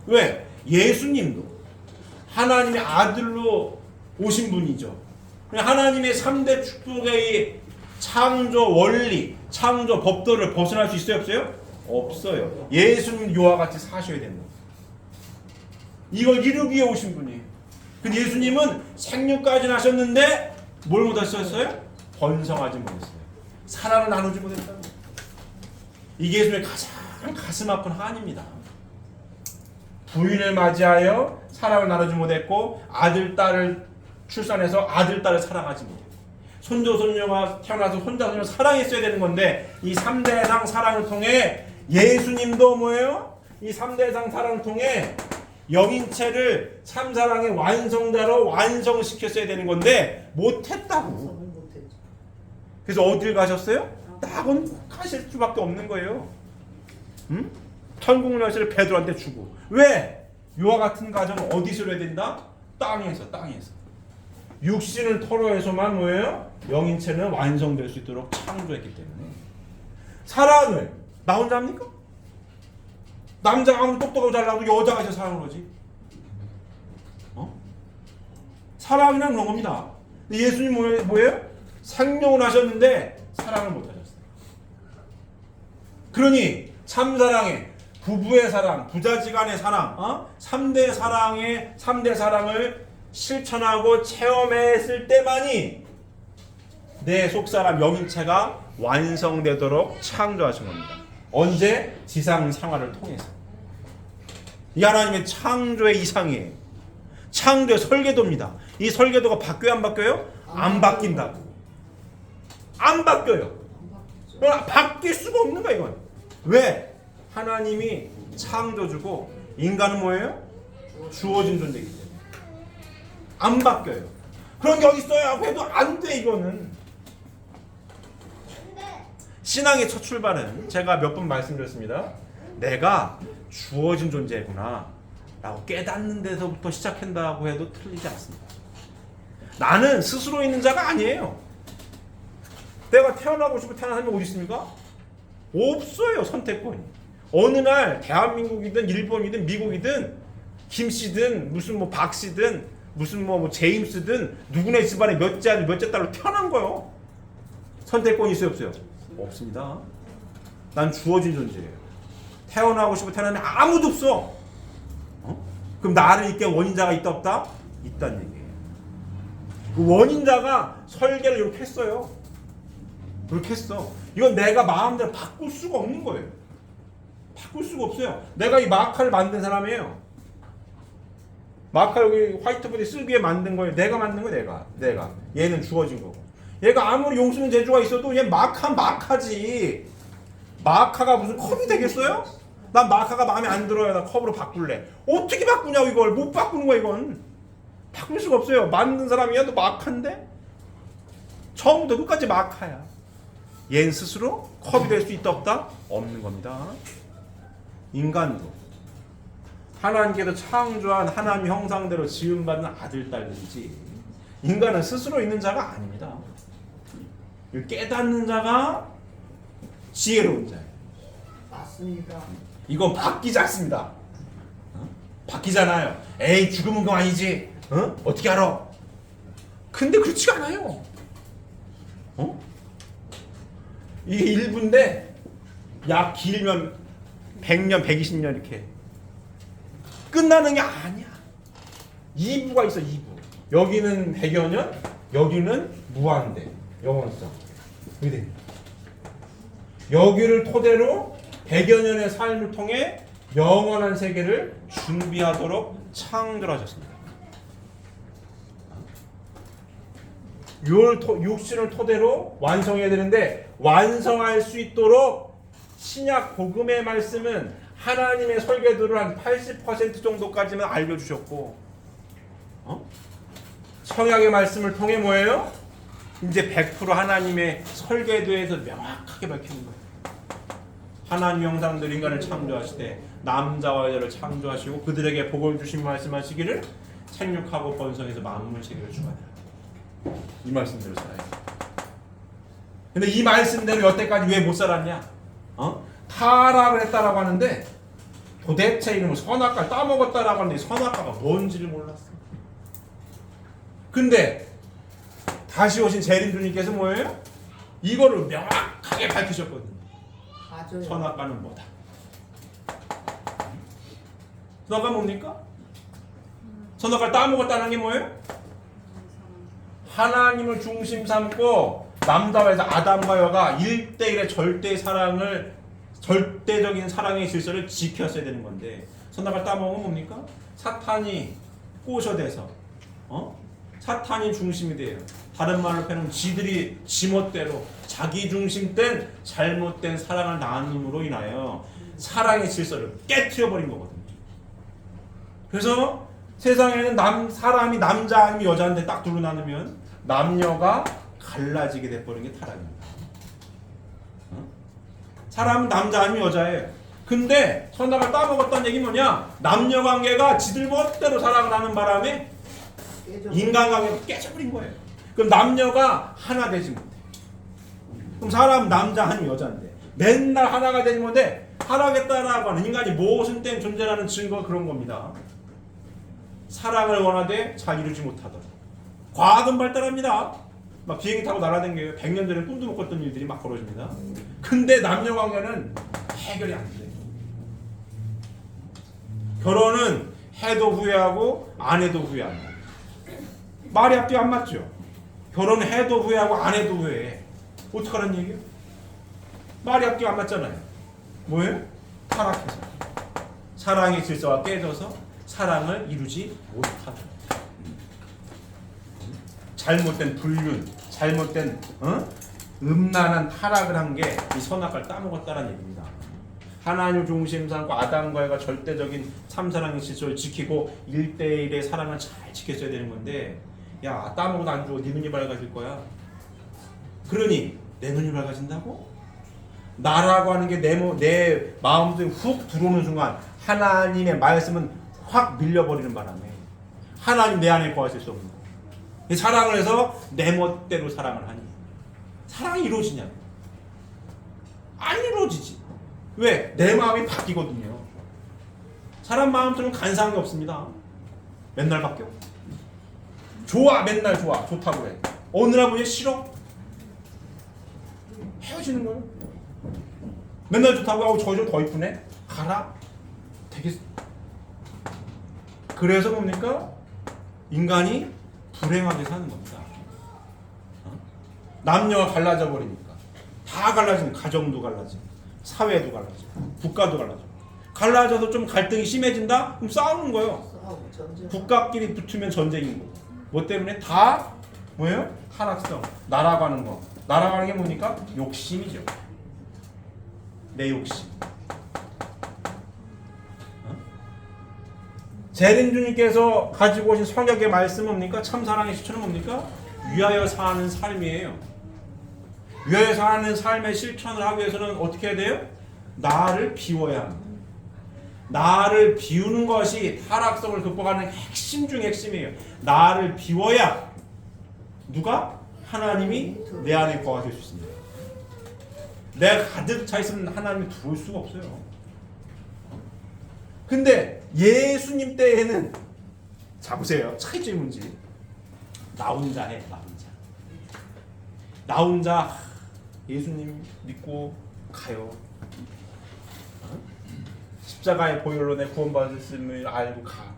왜? 예수님도 하나님의 아들로 오신 분이죠. 하나님의 3대 축복의 창조 원리, 창조 법도를 벗어날 수 있어요? 없어요? 없어요. 예수님 요와 같이 사셔야 됩니다. 이걸 이루기 위해 오신 분이에요. 근데 예수님은 생육까지 하셨는데 뭘 못하셨어요? 번성하지 못했어요. 사랑을 나누지 못했다는 거예요. 이게 예수님의 가슴 아픈 한입니다. 부인을 맞이하여 사랑을 나누지 못했고, 아들, 딸을 출산해서 아들, 딸을 사랑하지 못했고, 손조, 손녀가 태어나서 손자, 손녀를 사랑했어야 되는 건데, 이 3대상 사랑을 통해 예수님도 뭐예요? 이 3대상 사랑을 통해 영인체를 참사랑의 완성자로 완성시켰어야 되는 건데 못했다고. 그래서 어딜 가셨어요? 낙원 가실 수밖에 없는 거예요. 천국 열쇠를 베드로한테 주고. 왜? 요와 같은 가정은 어디서 이뤄야 된다? 땅에서. 육신을 토로해서만 뭐예요? 영인체는 완성될 수 있도록 창조했기 때문에. 사랑을 나 혼자 합니까? 남자가 아무리 똑똑하고 잘나고 여자가 있어 사랑을 하지. 사랑이란 그런 겁니다. 근데 예수님 뭐예요? 생명을 하셨는데 사랑을 못 하셨어요. 그러니 참사랑의 부부의 사랑, 부자지간의 사랑, 3대 사랑을 실천하고 체험했을 때만이 내 속사람 영인체가 완성되도록 창조하신 겁니다. 언제? 지상 생활을 통해서. 이 하나님의 창조의 이상이에요. 창조의 설계도입니다. 이 설계도가 바뀌어요, 안 바뀌어요? 안 바뀐다고. 안 바뀌어요. 바뀔 수가 없는 거야, 이건. 왜? 하나님이 창조주고 인간은 뭐예요? 주어진 존재이기 때문에. 안 바뀌어요. 그런 게 어디 있어요? 하고 해도 안 돼, 이거는. 신앙의 첫 출발은 제가 몇 번 말씀드렸습니다. 내가 주어진 존재구나 라고 깨닫는 데서부터 시작한다고 해도 틀리지 않습니다. 나는 스스로 있는 자가 아니에요. 내가 태어나고 싶어 태어난 사람이 어디 있습니까? 없어요, 선택권이. 어느 날 대한민국이든 일본이든 미국이든 김씨든 무슨 뭐 박씨든 무슨 뭐 제임스든 누구네 집안에 몇째 아들 몇째 딸로 태어난 거요. 선택권이 있어요 없어요? 없습니다. 난 주어진 존재예요. 태어나고 싶어 태어나는 아무도 없어. 그럼 나를 있게 원인자가 있다 없다? 있다는 얘기예요. 그 원인자가 설계를 이렇게 했어요. 그렇게 했어. 이건 내가 마음대로 바꿀 수가 없는 거예요. 바꿀 수가 없어요. 내가 이 마카를 만든 사람이에요. 마카 여기 화이트보드에 쓰기에 만든 거예요. 내가 만든 거예요. 내가. 얘는 주어진 거고. 얘가 아무리 용수는 재주가 있어도 얘 마카지. 마카가 무슨 컵이 되겠어요? 난 마카가 마음에 안 들어요. 나 컵으로 바꿀래. 어떻게 바꾸냐고 이걸. 못 바꾸는 거야 이건. 바꿀 수가 없어요. 만든 사람이야 너 마카인데? 처음부터 끝까지 마카야. 얘는 스스로 컵이 될 수 있다 없다? 없는 겁니다. 인간도 하나님께서 창조한 하나님 형상대로 지음받은 아들 딸들이지 인간은 스스로 있는 자가 아닙니다. 깨닫는 자가 지혜로운 자예요. 맞습니다. 이건 바뀌지 않습니다. 바뀌잖아요. 에이 죽으면 그거 아니지. 어떻게 알아? 근데 그렇지가 않아요. 이게 일부인데 약 길면 100년, 120년 이렇게 끝나는 게 아니야. 2부가 있어. 2부. 여기는 100여 년, 여기는 무한대. 영원성. 그게 여기를 토대로 100여 년의 삶을 통해 영원한 세계를 준비하도록 창조하셨습니다. 육신을 토대로 완성해야 되는데 완성할 수 있도록 신약 복음의 말씀은 하나님의 설계도를 한 80% 정도까지만 알려주셨고 성약의 말씀을 통해 뭐예요? 이제 100% 하나님의 설계도에서 명확하게 밝히는 거예요. 하나님 형상대로 인간을 창조하시되 남자와 여자를 창조하시고 그들에게 복을 주신 말씀하시기를 생육하고 번성해서 만물 세계를 주관하라. 이 말씀대로 살아요. 근데 이 말씀대로 여태까지 왜 못 살았냐? 타락을 했다라고 하는데 도대체 이놈을 선악과를 따먹었다라고 하는데 선악과가 뭔지를 몰랐어. 근데 다시 오신 재림주님께서 뭐예요? 이거를 명확하게 밝히셨거든요. 맞아요. 선악과는 뭐다? 선악과 뭡니까? 선악과를 따먹었다는 게 뭐예요? 하나님을 중심 삼고 남자와 여자 아담과 여가 1대1의 절대적인 사랑의 질서를 지켰어야 되는 건데 선악과를 따먹으면 뭡니까? 사탄이 꼬셔대서 사탄이 중심이 돼요. 다른 말로 표현하면 지들이 지멋대로 자기 중심된 잘못된 사랑을 나눔으로 인하여 사랑의 질서를 깨트려버린 거거든요. 그래서 세상에는 사람이 남자 아니면 여자인데 딱 둘로 나누면 남녀가 갈라지게 돼버린 게 타락입니다. 사람은 남자 아니면 여자예요. 근데 선악을 따먹었다는 얘기는 뭐냐? 남녀 관계가 지들 멋대로 사랑을 하는 바람에 인간관계가 깨져버린 거예요. 그럼 남녀가 하나 되지 못해. 그럼 사람 남자 아니면 여자인데 맨날 하나가 되지 못해. 하나겠다라고 하는 인간이 무엇은 땐 존재라는 증거가 그런 겁니다. 사랑을 원하되 잘 이루지 못하더라. 과학은 발달합니다. 막 비행기 타고 날아다녀요. 100년 전에 꿈도 못 꿨던 일들이 막 벌어집니다. 근데 남녀 관계는 해결이 안 돼요. 결혼은 해도 후회하고 안 해도 후회한다. 말이 앞뒤 안 맞죠? 결혼은 해도 후회하고 안 해도 후회해. 어떡하라는 얘기예요? 말이 앞뒤 안 맞잖아요. 뭐예요? 타락해서. 사랑의 질서가 깨져서 사랑을 이루지 못하다. 잘못된 불륜, 잘못된 음란한 타락을 한 게 이 선악과를 따먹었다는 얘기입니다. 하나님 중심 삼고 아담과 에가 절대적인 참사랑의 질서를 지키고 1대1의 사랑을 잘 지켰어야 되는 건데 야 따먹어도 안 주고 네 눈이 밝아질 거야. 그러니 내 눈이 밝아진다고? 나라고 하는 게 내 마음속에 훅 들어오는 순간 하나님의 말씀은 확 밀려버리는 바람에 하나님 내 안에 거하실 수 없는 거예요. 사랑을 해서 내 멋대로 사랑을 하니 사랑이 이루어지냐고? 안 이루어지지. 왜? 내 마음이 바뀌거든요. 사람 마음처럼 간사한 게 없습니다. 맨날 바뀌어. 좋아, 맨날 좋아, 좋다고 해. 어느 날 보니 싫어. 헤어지는 거예요. 맨날 좋다고 하고 저 좀 더 이쁘네. 가라. 되게. 그래서 뭡니까? 인간이 불행하게 사는 겁니다. 남녀가 갈라져 버리니까 다 갈라지는, 가정도 갈라지고 사회도 갈라지고 국가도 갈라지고, 갈라져서 좀 갈등이 심해진다? 그럼 싸우는 거예요. 싸우고 전쟁. 국가끼리 붙으면 전쟁인 거고. 뭐 때문에? 다 뭐예요? 하락성, 날아가는 거. 날아가는 게 뭡니까? 욕심이죠. 내 욕심. 재림주님께서 가지고 오신 성역의 말씀은 뭡니까? 참사랑의 실천은 뭡니까? 위하여 사는 삶이에요. 위하여 사는 삶의 실천을 하기 위해서는 어떻게 해야 돼요? 나를 비워야 합니다. 나를 비우는 것이 타락성을 극복하는 핵심 중 핵심이에요. 나를 비워야 누가? 하나님이 내 안에 거하실 수 있습니다. 내가 가득 차 있으면 하나님이 들어올 수가 없어요. 근데 예수님 때에는, 자 보세요, 차이점이 뭔지. 나 혼자 해, 나 혼자. 나 혼자 예수님 믿고 가요. 십자가의 보혈로 내 구원받았음을 알고 가.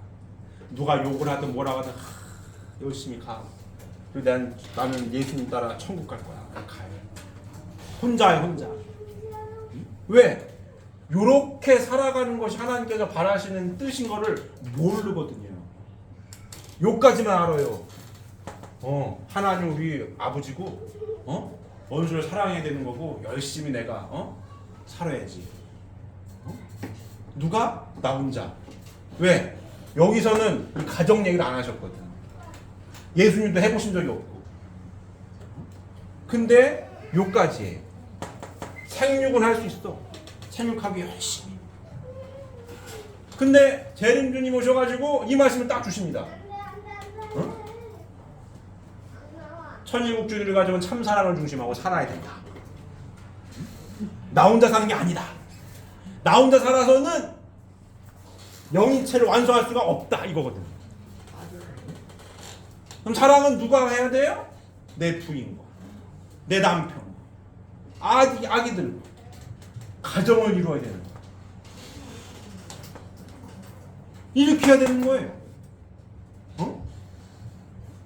누가 욕을 하든 뭐라 하든 열심히 가. 그리고 나는 예수님 따라 천국 갈 거야. 가요. 혼자야, 혼자. 왜? 요렇게 살아가는 것이 하나님께서 바라시는 뜻인 거를 모르거든요. 요까지만 알아요. 하나님 우리 아버지고, 원수를 사랑해야 되는 거고, 열심히 내가 살아야지. 누가? 나 혼자. 왜? 여기서는 이 가정 얘기를 안 하셨거든. 예수님도 해보신 적이 없고. 근데 요까지 해. 생육은 할 수 있어. 생육하기 열심히. 근데 재림주님 오셔가지고 이 말씀을 딱 주십니다. 천일국주의를 가지고는 참사랑을 중심하고 살아야 된다. 나 혼자 사는 게 아니다. 나 혼자 살아서는 영인체를 완성할 수가 없다, 이거거든. 그럼 사랑은 누가 해야 돼요? 내 부인과 내 남편, 아기들, 가정을 이루어야 되는 거야. 이렇게 해야 되는 거예요.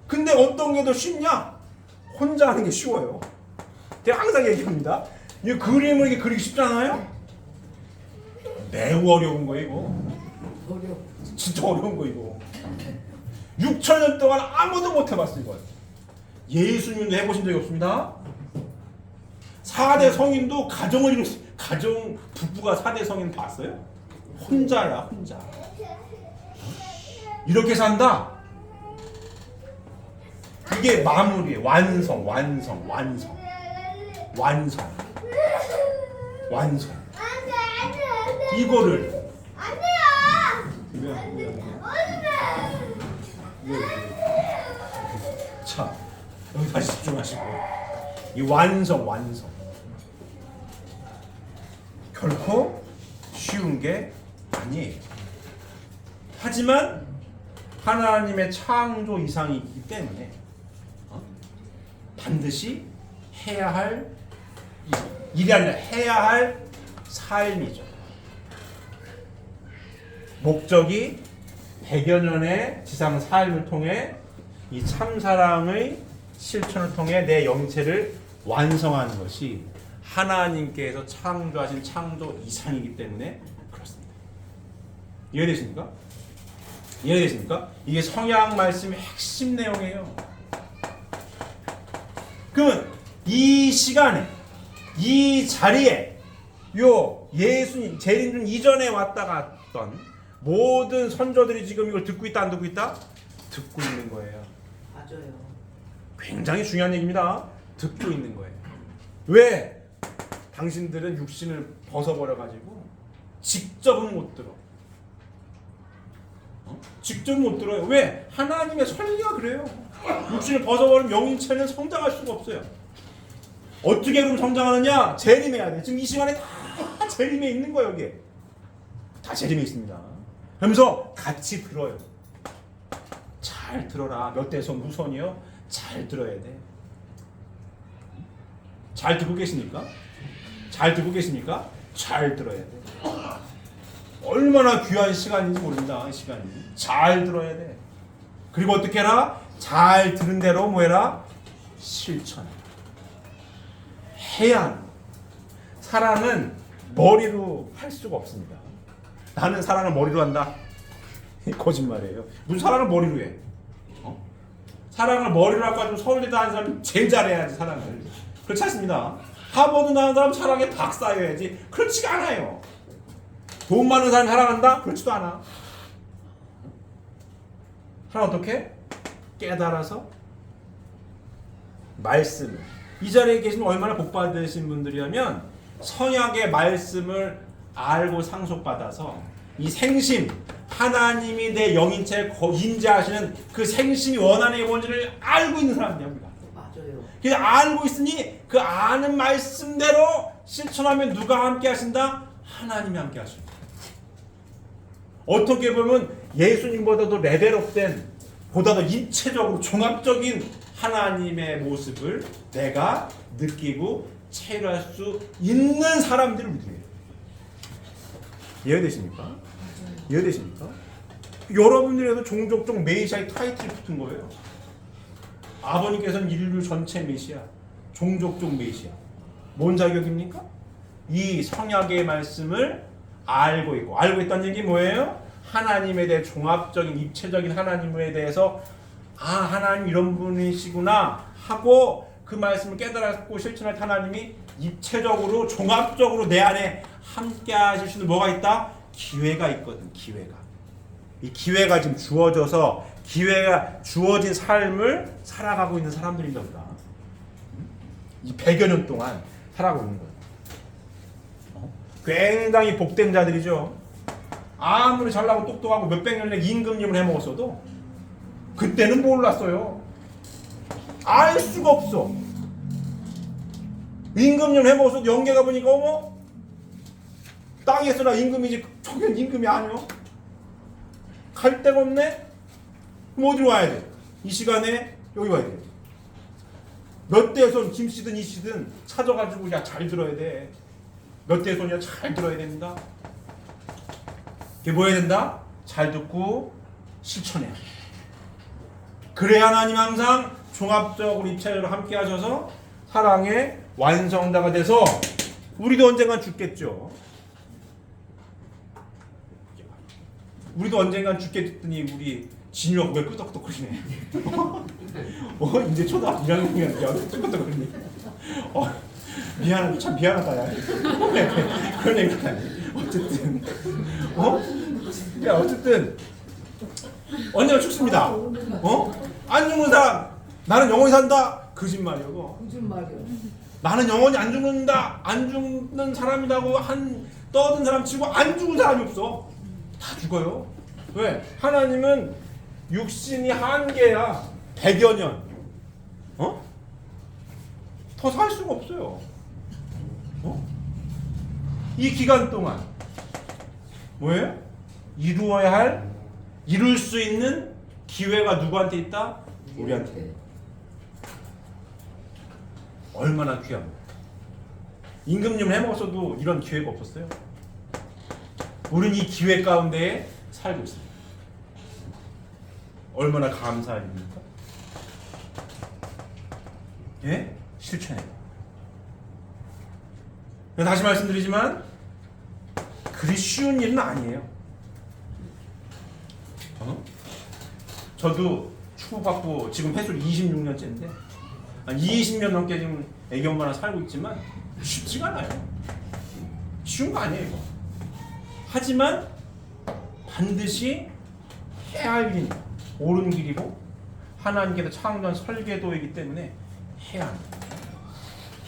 근데 어떤 게 더 쉽냐? 혼자 하는 게 쉬워요. 제가 항상 얘기합니다. 이 그림을 이렇게 그리기 쉽잖아요? 매우 어려운 거예요, 이거. 어려워. 진짜 어려운 거, 이거. 6,000년 동안 아무도 못 해봤어, 이걸. 예수님도 해보신 적이 없습니다. 4대 성인도 가정 부부가 4대 성인 봤어요? 혼자야, 혼자. 이렇게 산다. 이게 마무리예요. 완성. 이거를 자, 여기 다시 집중하시고, 이 완성 결코 쉬운 게 아니에요. 하지만 하나님의 창조 이상이기 때문에 반드시 해야 할 일이 아니라 해야 할 삶이죠. 목적이 100여 년의 지상 삶을 통해 이 참사랑의 실천을 통해 내 영체를 완성하는 것이 하나님께서 창조하신 창조 이상이기 때문에 그렇습니다. 이해되십니까? 이게 성약 말씀의 핵심 내용이에요. 그러면 이 시간에, 이 자리에 요 예수님 재림중 이전에 왔다 갔던 모든 선조들이 지금 이걸 듣고 있다, 안 듣고 있다? 듣고 있는 거예요. 맞아요. 굉장히 중요한 얘기입니다. 듣고 있는 거예요. 왜? 당신들은 육신을 벗어버려가지고 직접은 못 들어. 직접 못 들어요. 왜? 하나님의 설계가 그래요. 육신을 벗어버리면 영인체는 성장할 수가 없어요. 어떻게 그럼 성장하느냐? 재림해야 돼. 지금 이 시간에 다 재림에 있는 거예요. 여기에 다 재림에 있습니다. 하면서 같이 들어요. 잘 들어라. 몇 대손 무손이요? 잘 들어야 돼. 잘 듣고 계십니까? 잘 듣고 계십니까? 잘 들어야 돼. 얼마나 귀한 시간인지 모른다. 이 시간이. 잘 들어야 돼. 그리고 어떻게 해라? 잘 들은 대로 뭐 해라? 실천해. 해야 하는 거야. 사랑은 머리로 할 수가 없습니다. 나는 사랑을 머리로 한다. 거짓말이에요. 무슨 사랑을 머리로 해? 사랑을 머리로 해가지고 서울대도 하는 사람이 제일 잘해야지 사랑을. 그렇지 않습니다. 하버드 나온 사람 사랑에 박사여야지. 그렇지가 않아요. 돈 많은 사람 사랑한다? 그렇지도 않아. 사랑 어떻게? 깨달아서 말씀을. 이 자리에 계신 얼마나 복받으신 분들이라면 선약의 말씀을 알고 상속받아서 이 생심, 하나님이 내 영인체에 임재하시는 그 생심이 원한의 뭔지를 알고 있는 사람이야 우리가. 맞아요. 그래서 알고 있으니 그 아는 말씀대로 실천하면 누가 함께 하신다? 하나님이 함께 하십니다. 어떻게 보면 예수님보다도 레벨업된, 보다 더 입체적으로 종합적인 하나님의 모습을 내가 느끼고 체류할 수 있는 사람들을 우리들이에요. 이해되십니까? 이해되십니까? 여러분들에도 종족종 메시아의 타이틀이 붙은 거예요. 아버님께서는 인류 전체 메시아, 종족종 메시아. 뭔 자격입니까? 이 성약의 말씀을 알고 있고, 알고 있다는 얘기 뭐예요? 하나님에 대해 종합적인 입체적인 하나님에 대해서 하나님 이런 분이시구나 하고 그 말씀을 깨달았고 실천할 하나님이 입체적으로 종합적으로 내 안에 함께 하실 수 있는 뭐가 있다? 기회가 있거든. 기회가. 이 기회가 지금 주어져서 기회가 주어진 삶을 살아가고 있는 사람들인 겁니다. 이 100여 년 동안 살아가고 있는 거예요. 굉장히 복된 자들이죠. 아무리 잘나고 똑똑하고 몇백 년에 임금님을 해먹었어도 그때는 몰랐어요. 알 수가 없어. 임금님을 해먹었어도 영계 가보니까 어머 땅에서 나 임금이지 저긴 임금이 아니오. 갈 데가 없네. 그럼 어디로 와야 돼? 이 시간에 여기 와야 돼. 몇 대손 김씨든 이씨든 찾아가지고 야 잘 들어야 돼. 몇 대손이야 잘 들어야 됩니다. 이게 뭐 해야 된다? 잘 듣고 실천해야 돼. 그래야 하나님 항상 종합적으로 입체적으로 함께 하셔서 사랑의 완성자가 돼서 우리도 언젠간 죽겠죠. 우리도 언젠간 죽겠더니 우리 진유가 왜 끄덕끄덕거리네. 이제 초등학교 1학년이야. 끄덕끄덕거리네. 미안하다. 참 미안하다. 야. 그런 얘기 하다니. 어쨌든 야 어쨌든 언젠가 죽습니다. 안 죽는 사람 나는 영원히 산다. 거짓말이고. 거짓말이요. 나는 영원히 안 죽는다. 안 죽는 사람이라고 떠든 사람 치고 안 죽은 사람이 없어. 다 죽어요. 왜? 하나님은 육신이 한계야. 100여 년. 더 살 수가 없어요. 이 기간 동안 뭐예요? 이룰 수 있는 기회가 누구한테 있다? 우리한테. 얼마나 귀합니까? 임금님을 해먹었어도 이런 기회가 없었어요. 우리는 이 기회 가운데에 살고 있습니다. 얼마나 감사한 일입니까? 예? 실천해요. 다시 말씀드리지만 그리 쉬운 일은 아니에요. 저도 축복받고 지금 횟수 26년째인데 20년 넘게 지금 애기 엄마랑 살고 있지만 쉽지가 않아요. 쉬운 거 아니에요 이거. 하지만 반드시 해야 할 일입니다. 옳은 길이고 하나님께서 창조한 설계도이기 때문에 해야 합니다.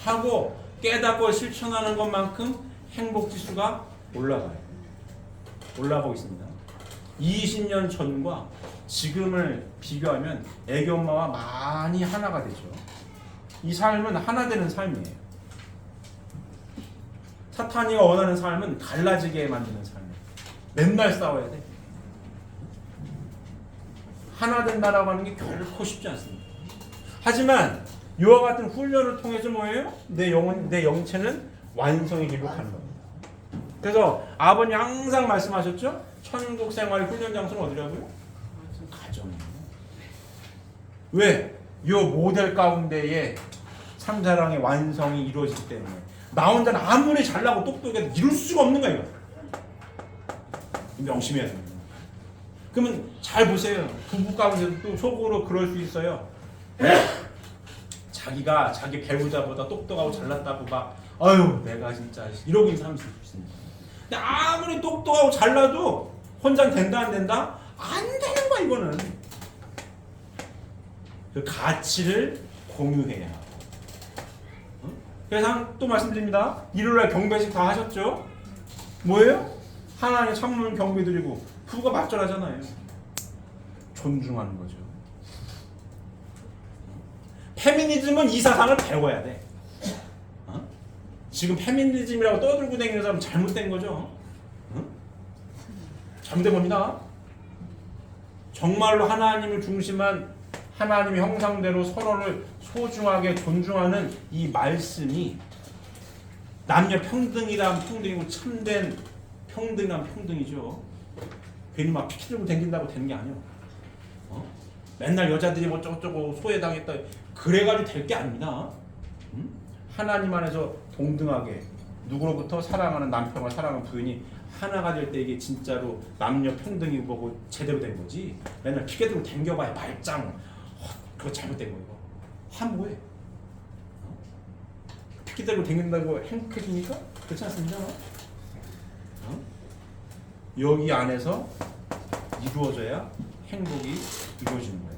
하고 깨닫고 실천하는 것만큼 행복지수가 올라가고 있습니다. 20년 전과 지금을 비교하면 애기 엄마와 많이 하나가 되죠. 이 삶은 하나 되는 삶이에요. 사탄이가 원하는 삶은 갈라지게 만드는 삶이에요. 맨날 싸워야 돼. 하나 된다라고 하는 게 결코 쉽지 않습니다. 하지만 이와 같은 훈련을 통해서 뭐예요? 내 영체는 완성의 길로 가는 겁니다. 그래서 아버님 항상 말씀하셨죠? 천국 생활의 훈련 장소는 어디라고요? 가정입니다. 왜? 이 모델 가운데에 삼사랑의 완성이 이루어지기 때문에 나 혼자는 아무리 잘나고 똑똑해도 이룰 수가 없는 거예요. 명심해야 됩니다. 그러면 잘 보세요. 부부 가운데도 또 속으로 그럴 수 있어요. 자기가 자기 배우자보다 똑똑하고 잘났다고 막 아유 내가 진짜 이러고 있는 사람이 있습니다. 근데 아무리 똑똑하고 잘나도 혼자 된다 안 된다? 안 되는 거야 이거는. 그 가치를 공유해야 하고. 그래서 또 말씀드립니다. 일요일날 경배식 다 하셨죠? 뭐예요? 하나님의 창문 경배 드리고 부부가 맞절하잖아요. 존중하는 거죠. 페미니즘은 이 사상을 배워야 돼. 지금 페미니즘이라고 떠들고 다니는 사람 잘못된 거죠. 잘못된 겁니다. 정말로 하나님을 중심한 하나님의 형상대로 서로를 소중하게 존중하는 이 말씀이 남녀 평등이란 평등이고 참된 평등이란 평등이죠. 괜히 막 피키 들고 다닌다고 되는 게 아니에요. 맨날 여자들이 뭐 저쩌고 소외당했다 그래가지고 될 게 아닙니다. 하나님 안에서 동등하게 누구로부터 사랑하는 남편과 사랑하는 부인이 하나가 될 때 이게 진짜로 남녀 평등이 뭐고 제대로 된 거지. 맨날 피켓 들고 댕겨봐야 말짱. 그거 잘못된 거예요. 화뭐해? 피켓 들고 댕긴다고 행복해집니까? 그렇지 않습니다. 여기 안에서 이루어져야 행복이 이루어지는 거예요.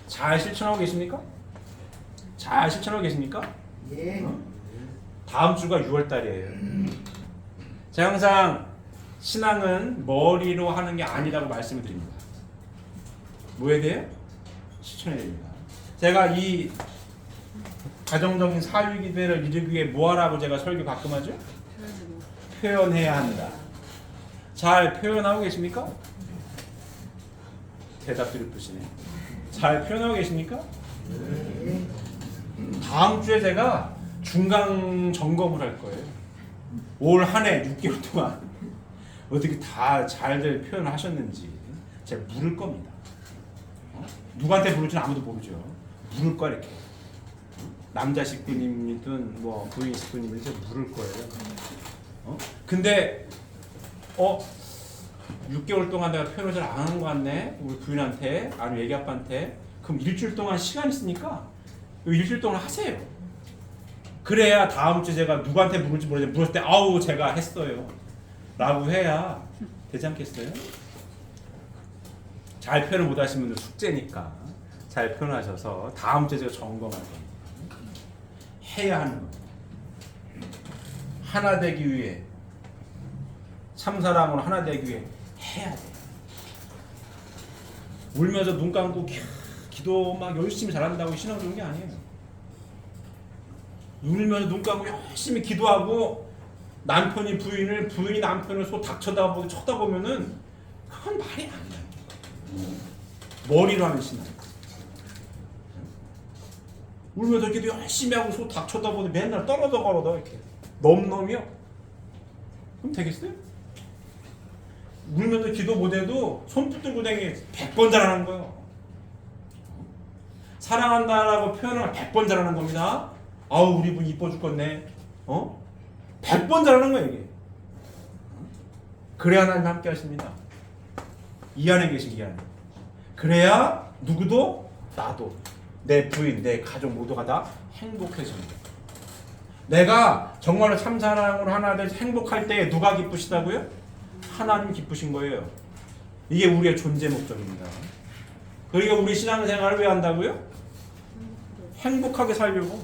잘 실천하고 계십니까? 잘 실천하고 계십니까? 예. 다음 주가 6월 달이에요. 제가 항상 신앙은 머리로 하는 게 아니라고 말씀을 드립니다. 뭐에 대해? 실천해야 됩니다. 제가 이 가정적인 사유기대를 이루기 위해 뭐하라고 제가 설교 가끔 하죠? 표현해야 한다. 잘 표현하고 계십니까? 대답들을 보시네. 잘 표현하고 계십니까? 예. 다음 주에 제가 중간 점검을 할 거예요. 올 한 해 6개월 동안 어떻게 다 잘들 표현을 하셨는지 제가 물을 겁니다. 누구한테 물을지는 아무도 모르죠. 물을 거야 이렇게. 남자 식구님이든 뭐 부인 식구님이든 제가 물을 거예요. 근데 6개월 동안 내가 표현을 잘 안 하는 것 같네. 우리 부인한테 아니면 애기 아빠한테. 그럼 일주일 동안 시간 있으니까 일주일 동안 하세요. 그래야 다음 주 제가 누구한테 물을지 모르겠는데 물었을 때 아우 제가 했어요 라고 해야 되지 않겠어요? 잘 표현을 못 하시는 분들 숙제니까 잘 표현하셔서 다음 주에 제가 점검할 겁니다. 해야 하는 겁니다. 하나 되기 위해 참사랑으로 하나 되기 위해 해야 돼. 울면서 눈 감고 기도 막 열심히 잘한다고 신앙 좋은 게 아니에요. 울면서 눈 감고 열심히 기도하고 남편이 부인을 부인이 남편을 소 닥 쳐다보면은 그건 말이 안 돼요. 머리로 하는 신앙. 울면서 기도 열심히 하고 소 닥 쳐다보는데 맨날 떨어져 걸어도 이렇게 넘넘이요. 그럼 되겠어요? 울면서 기도 못해도 손 붙들고 다니기 100번 잘하는 거예요. 사랑한다라고 표현을 100번 잘하는 겁니다. 아우 우리 분 이뻐 죽겠네. 100번 잘하는 거예요 이게. 그래야 하나님 함께 하십니다. 이 안에 계신 이 안에. 그래야 누구도 나도 내 부인 내 가족 모두가 다 행복해집니다. 내가 정말로 참사랑으로 하나 돼서 행복할 때 누가 기쁘시다고요? 하나님 기쁘신 거예요. 이게 우리의 존재 목적입니다. 그러니까 우리 신앙생활을 왜 한다고요? 행복하게 살려고.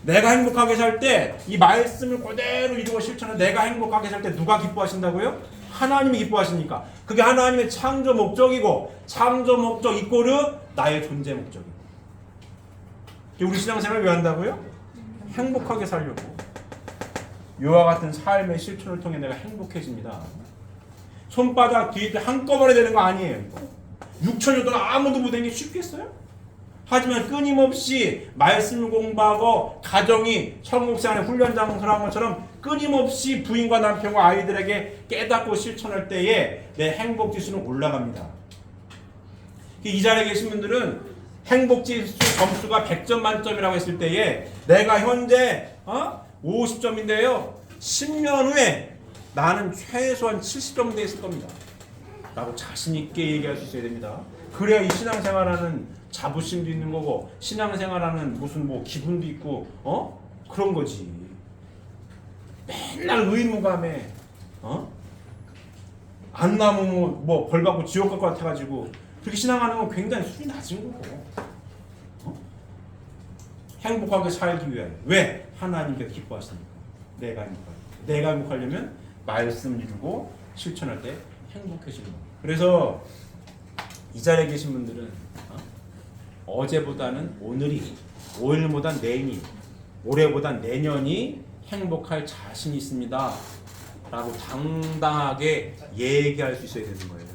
내가 행복하게 살 때 이 말씀을 그대로 이루고 실천해 내가 행복하게 살 때 누가 기뻐하신다고요? 하나님이 기뻐하시니까. 그게 하나님의 창조 목적이고 창조 목적 이꼬르 나의 존재 목적이고. 우리 신앙생활을 왜 한다고요? 행복하게 살려고. 이와 같은 삶의 실천을 통해 내가 행복해집니다. 손바닥 뒤에 한꺼번에 되는 거 아니에요. 6천년 동안 아무도 못한 게 쉽겠어요? 하지만 끊임없이 말씀을 공부하고 가정이 천국생활의 훈련장소라는 것처럼 끊임없이 부인과 남편과 아이들에게 깨닫고 실천할 때에 내 행복지수는 올라갑니다. 이 자리에 계신 분들은 행복지수 점수가 100점 만점이라고 했을 때에 내가 현재 50점인데요. 10년 후에 나는 최소한 70점 돼 있을 겁니다. 라고 자신 있게 얘기할 수 있어야 됩니다. 그래야 이 신앙생활하는 자부심도 있는 거고 신앙생활하는 무슨 뭐 기분도 있고 그런 거지. 맨날 의무감에 안 나오면 뭐 벌 받고 지옥 갈 것 같아가지고 그렇게 신앙하는 건 굉장히 수준이 낮은 거고. 행복하게 살기 위하여. 왜? 하나님께서 기뻐하시니까. 내가 행복하려. 내가 행복하려면 말씀 이루고 실천할 때 행복해지는 거예요. 그래서 이 자리에 계신 분들은 어제보다는 오늘이, 오늘보단 내일이, 올해보단 내년이 행복할 자신이 있습니다. 라고 당당하게 얘기할 수 있어야 되는 거예요.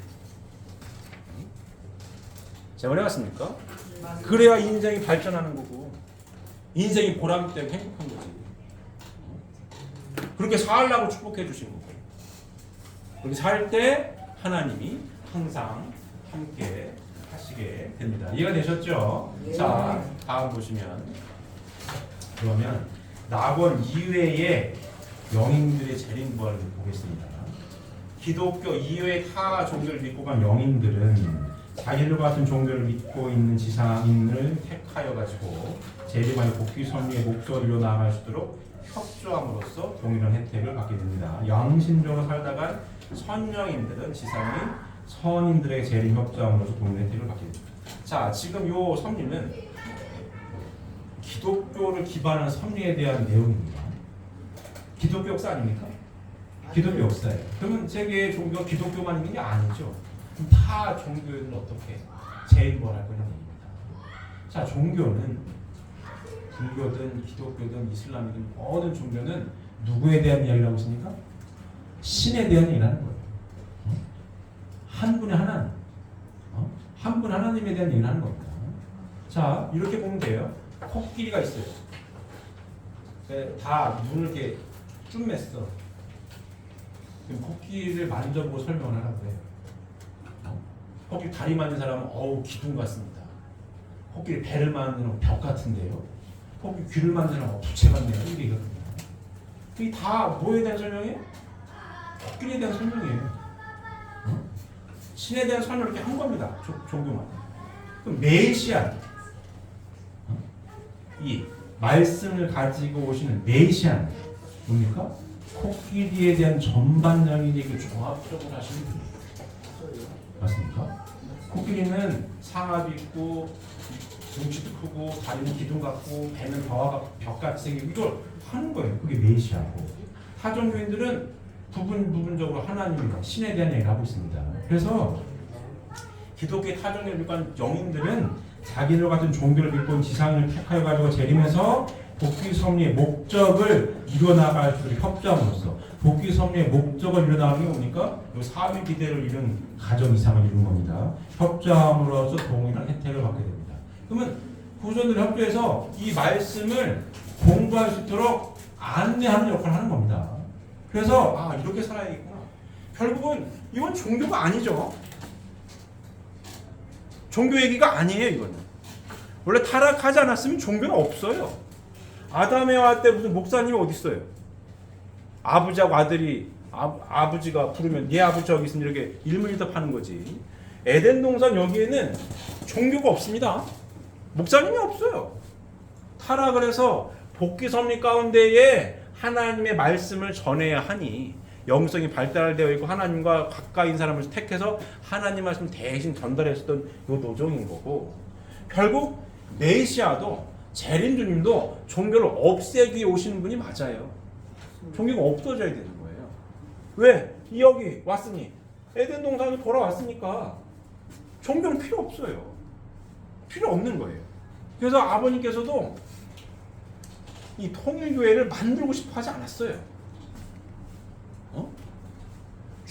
제 말이 맞습니까? 그래야 인생이 발전하는 거고 인생이 보람되고 행복한 거지. 그렇게 살라고 축복해 주신 거고 그렇게 살 때 하나님이 항상 함께 하시게 됩니다. 이해가 되셨죠? 네. 자, 다음 보시면 그러면 낙원 이외의 영인들의 재림부활을 보겠습니다. 기독교 이외의 타 종교를 믿고 간 영인들은 자기들과 같은 종교를 믿고 있는 지상인을 택하여 가지고 재림하여 복귀 섭리의 목적을 이루어 나아갈 수 있도록 협조함으로써 동일한 혜택을 받게 됩니다. 양심적으로 살다간 선영인들은 지상인 선인들의 재림 협조함으로써 동일한 혜택을 받게 됩니다. 자, 지금 요 섭리는 기독교를 기반한 섭리에 대한 내용입니다. 기독교 역사 아닙니까? 기독교 역사예요. 그러면 세계 종교가 기독교만 있는 게 아니죠. 그럼 타 종교는 어떻게 재림부활할 거냐는 얘기입니다. 자, 종교는 불교든 기독교든 이슬람이든 모든 종교는 누구에 대한 이야기를 하고 있습니까? 신에 대한 얘기를 하는 거예요. 한 분의 하나님, 한 분 하나님에 대한 얘기를 하는 겁니다. 자, 이렇게 보면 돼요. 코끼리가 있어요. 다 눈을 이렇게 쭉 맸어. 그럼 코끼리를 만져보고 설명을 하라고 해요. 코끼리 다리 만진 사람은 어우 기둥 같습니다. 코끼리 배를 만드는 벽 같은데요. 코끼리 귀를 만드는 부채 같네요. 이게 이거든요. 이게 다 뭐에 대한 설명이에요? 코끼리에 대한 설명이에요. 신에 대한 설명을 이렇게 한 겁니다. 종교만. 그럼 메시안, 이 말씀을 가지고 오시는 메시안 뭡니까? 코끼리에 대한 전반적인 얘기를 종합적으로 하시는 분이에요. 맞습니까? 코끼리는 상압이 있고 등치도 크고 다리는 기둥 같고 배는 벽같이 생기고 이걸 하는 거예요. 그게 메시아고 타종교인들은 부분적으로 하나님과 신에 대한 얘기를 하고 있습니다. 그래서 기독교의 타종교를 믿고 하는 영인들은 자기들 같은 종교를 믿고 지상을 택하여 가지고 재림해서 복귀 섭리의 목적을 이뤄나갈 수 있도록 협조함으로써 복귀 섭리의 목적을 이뤄나가는 게 뭡니까? 사위 기대를 이룬 가정 이상을 이룬 겁니다. 협조함으로써 동일한 혜택을 받게 됩니다. 그러면 구조들 협조해서 이 말씀을 공부할 수 있도록 안내하는 역할을 하는 겁니다. 그래서 이렇게 살아야겠구나. 결국은 이건 종교가 아니죠. 종교 얘기가 아니에요. 이거는 원래 타락하지 않았으면 종교는 없어요. 아담의 화 때 무슨 목사님이 어디 있어요? 아버지하고 아들이 아버지가 부르면 얘 아버지 저기 있으면 이렇게 일문일답하는 거지. 에덴 동산 여기에는 종교가 없습니다. 목사님이 없어요. 타락을 해서 복귀 섭리 가운데에 하나님의 말씀을 전해야 하니 영성이 발달되어 있고 하나님과 가까이인 사람을 택해서 하나님 말씀 대신 전달했었던 요 노정인 거고 결국 메시아도 재림주님도 종교를 없애기 위해 오시는 분이 맞아요. 종교가 없어져야 되는 거예요. 왜? 여기 왔으니 에덴 동산에 돌아왔으니까 종교는 필요 없어요. 필요 없는 거예요. 그래서 아버님께서도 이 통일교회를 만들고 싶어 하지 않았어요.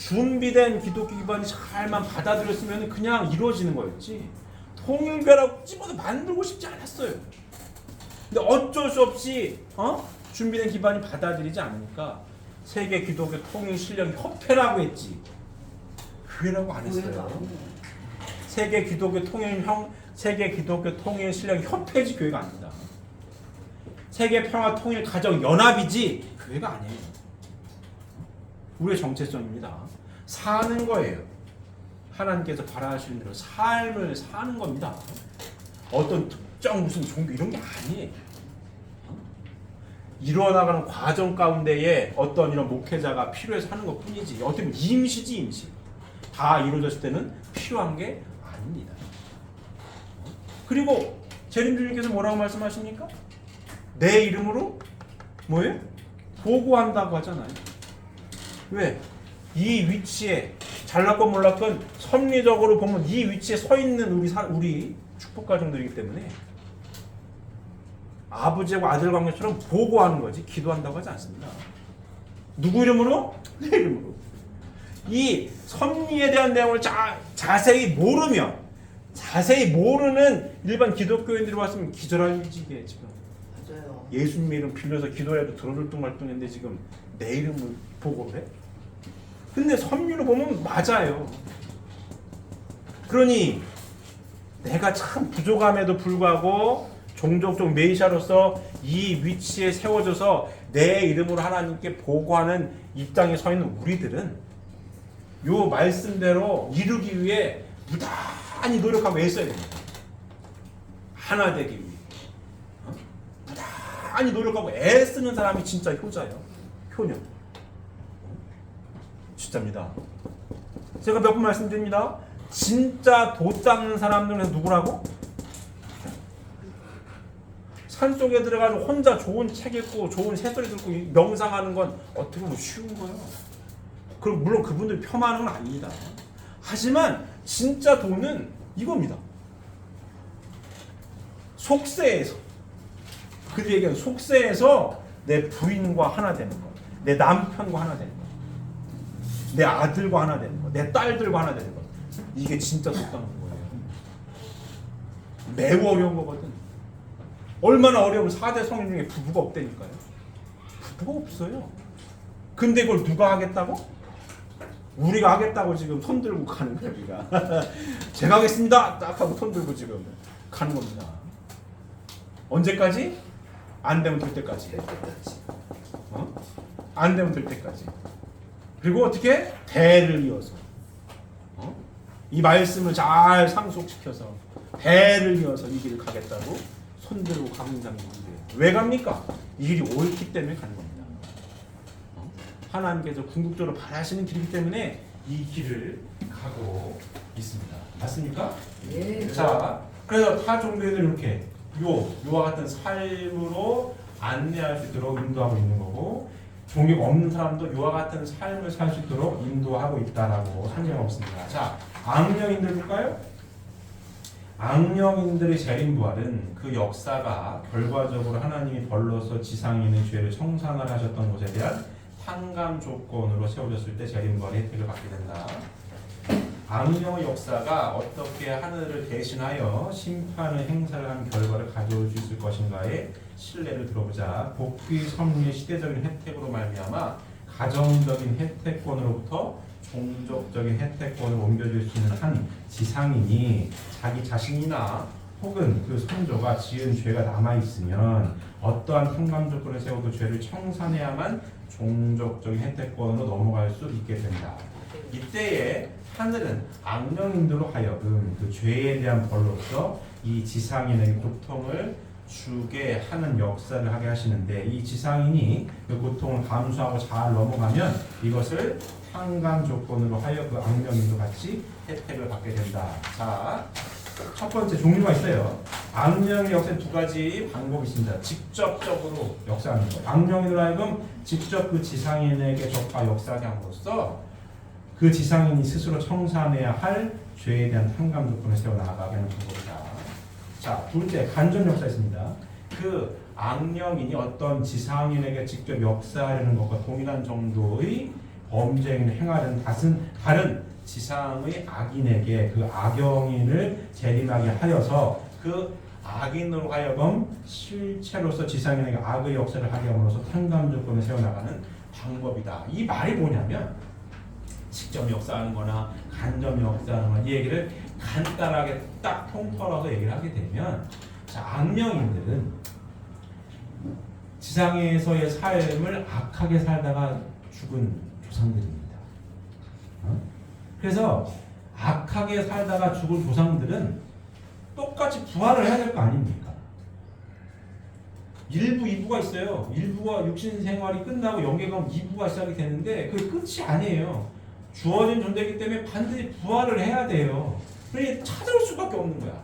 준비된 기독교 기반이 잘만 받아들였으면 그냥 이루어지는 거였지. 통일교라고 집어서 만들고 싶지 않았어요. 근데 어쩔 수 없이 준비된 기반이 받아들이지 않으니까 세계 기독교 통일 실력 협회라고 했지. 교회라고 안 했어요. 세계 기독교 통일 실력 협회지 교회가 아닙니다. 세계 평화 통일 가정 연합이지 교회가 아니에요. 우리의 정체성입니다. 사는 거예요. 하나님께서 바라시는 대로 삶을 사는 겁니다. 어떤 특정 무슨 종교 이런 게 아니에요. 이루어나가는 과정 가운데에 어떤 이런 목회자가 필요해서 하는 것 뿐이지. 어떻게 보면 임시지 임시. 다 이루어졌을 때는 필요한 게 아닙니다. 그리고 재림주님께서 뭐라고 말씀하십니까? 내 이름으로 뭐예요? 보고한다고 하잖아요. 왜? 이 위치에 잘났건 몰랐건 섭리적으로 보면 이 위치에 서 있는 우리 축복 가정들이기 때문에 아버지와 아들 관계처럼 보고하는 거지 기도한다고 하지 않습니다. 누구 이름으로? 내 이름으로. 이 섭리에 대한 내용을 자세히 모르는 일반 기독교인들이 왔으면 기절할 일이게 지금. 맞아요. 예수님의 이름 빌려서 기도해도 들어줄 뚱말뚱했는데 지금 내 이름을 보고 해? 근데 섭리로 보면 맞아요. 그러니 내가 참 부족함에도 불구하고 종족적 메시아로서 이 위치에 세워져서 내 이름으로 하나님께 보고하는 입장에 서 있는 우리들은 요 말씀대로 이루기 위해 무단히 노력하고 애써야 됩니다. 하나 되기 위해. 무단히 노력하고 애쓰는 사람이 진짜 효자예요. 효녀. 진짜입니다. 제가 몇 번 말씀드립니다. 진짜 도 닦는 사람들은 누구라고? 산속에 들어가서 혼자 좋은 책 읽고 좋은 새소리 듣고 명상하는 건 어떻게 보면 쉬운 거예요. 그리고 물론 그분들이 폄하하는 건 아닙니다. 하지만 진짜 도는 이겁니다. 속세에서 그들이 얘기하는 속세에서 내 부인과 하나 되는 거, 내 남편과 하나 되는 거, 내 아들과 하나 되는 거, 내 딸들과 하나 되는 거. 이게 진짜 도 닦는 거예요. 매우 어려운 거거든. 얼마나 어려우면 4대 성인 중에 부부가 없다니까요. 부부가 없어요. 근데 그걸 누가 하겠다고? 우리가 하겠다고 지금 손 들고 가는 거예요. 우리가. 제가 하겠습니다. 딱 하고 손 들고 지금 가는 겁니다. 언제까지? 안 되면 될 때까지. 안 되면 될 때까지. 그리고 어떻게? 대를 이어서. 이 말씀을 잘 상속시켜서 대를 이어서 이 길을 가겠다고 손들고 가는 장면인데 왜 갑니까? 이 길이 옳기 때문에 가는 겁니다. 하나님께서 궁극적으로 바라시는 길이기 때문에 이 길을 가고 있습니다. 맞습니까? 예. 자, 그래서 타 종교인들 이렇게 요와 같은 삶으로 안내할 수 있도록 인도하고 있는 거고 종교가 없는 사람도 요와 같은 삶을 살 수 있도록 인도하고 있다라고 한정하고 있습니다. 자, 악령인들 볼까요? 악령인들의 재림부활은 그 역사가 결과적으로 하나님이 벌러서 지상에 있는 죄를 청산을 하셨던 것에 대한 탕감 조건으로 세워졌을 때 재림부활의 혜택을 받게 된다. 악령의 역사가 어떻게 하늘을 대신하여 심판의 행사를 한 결과를 가져올 수 있을 것인가에 신뢰를 들어보자. 복귀 섭리의 시대적인 혜택으로 말미암아 가정적인 혜택권으로부터 종족적인 혜택권으로 옮겨질 수 있는 한 지상인이 자기 자신이나 혹은 그 선조가 지은 죄가 남아있으면 어떠한 탕감 조건을 세워도 죄를 청산해야만 종족적인 혜택권으로 넘어갈 수 있게 된다. 이때에 하늘은 악령인들로 하여금 그 죄에 대한 벌로서 이 지상인에게 고통을 주게 하는 역사를 하게 하시는데 이 지상인이 그 고통을 감수하고 잘 넘어가면 이것을 탕감 조건으로 하여 그 악령인도 같이 혜택을 받게 된다. 자, 첫 번째 종류가 있어요. 악령의 역사에 두 가지 방법이 있습니다. 직접적으로 역사하는 거. 악령인으로 하여금 직접 그 지상인에게 접하 역사하게 함으로써 그 지상인이 스스로 청산해야 할 죄에 대한 탕감 조건을 세워 나아가게 하는 방법이다. 자, 둘째 간접 역사 있습니다. 그 악령인이 어떤 지상인에게 직접 역사하려는 것과 동일한 정도의 범죄행위를 행하는 다른 지상의 악인에게 그 악영인을 재림하게 하여서 그 악인으로 하여금 실체로서 지상인에게 악의 역사를 하게 함으로써 탕감조건을 세워나가는 방법이다. 이 말이 뭐냐면 직접 역사하는 거나 간접 역사하는 거나 이 얘기를 간단하게 딱 통틀어서 얘기를 하게 되면 자, 악령인들은 지상에서의 삶을 악하게 살다가 죽은 조상들입니다. 그래서 악하게 살다가 죽은 조상들은 똑같이 부활을 해야 될 거 아닙니까? 1부, 2부가 있어요. 1부가 육신 생활이 끝나고 영계가 2부가 시작이 되는데 그게 끝이 아니에요. 주어진 존재이기 때문에 반드시 부활을 해야 돼요. 그러니 찾아올 수밖에 없는 거야.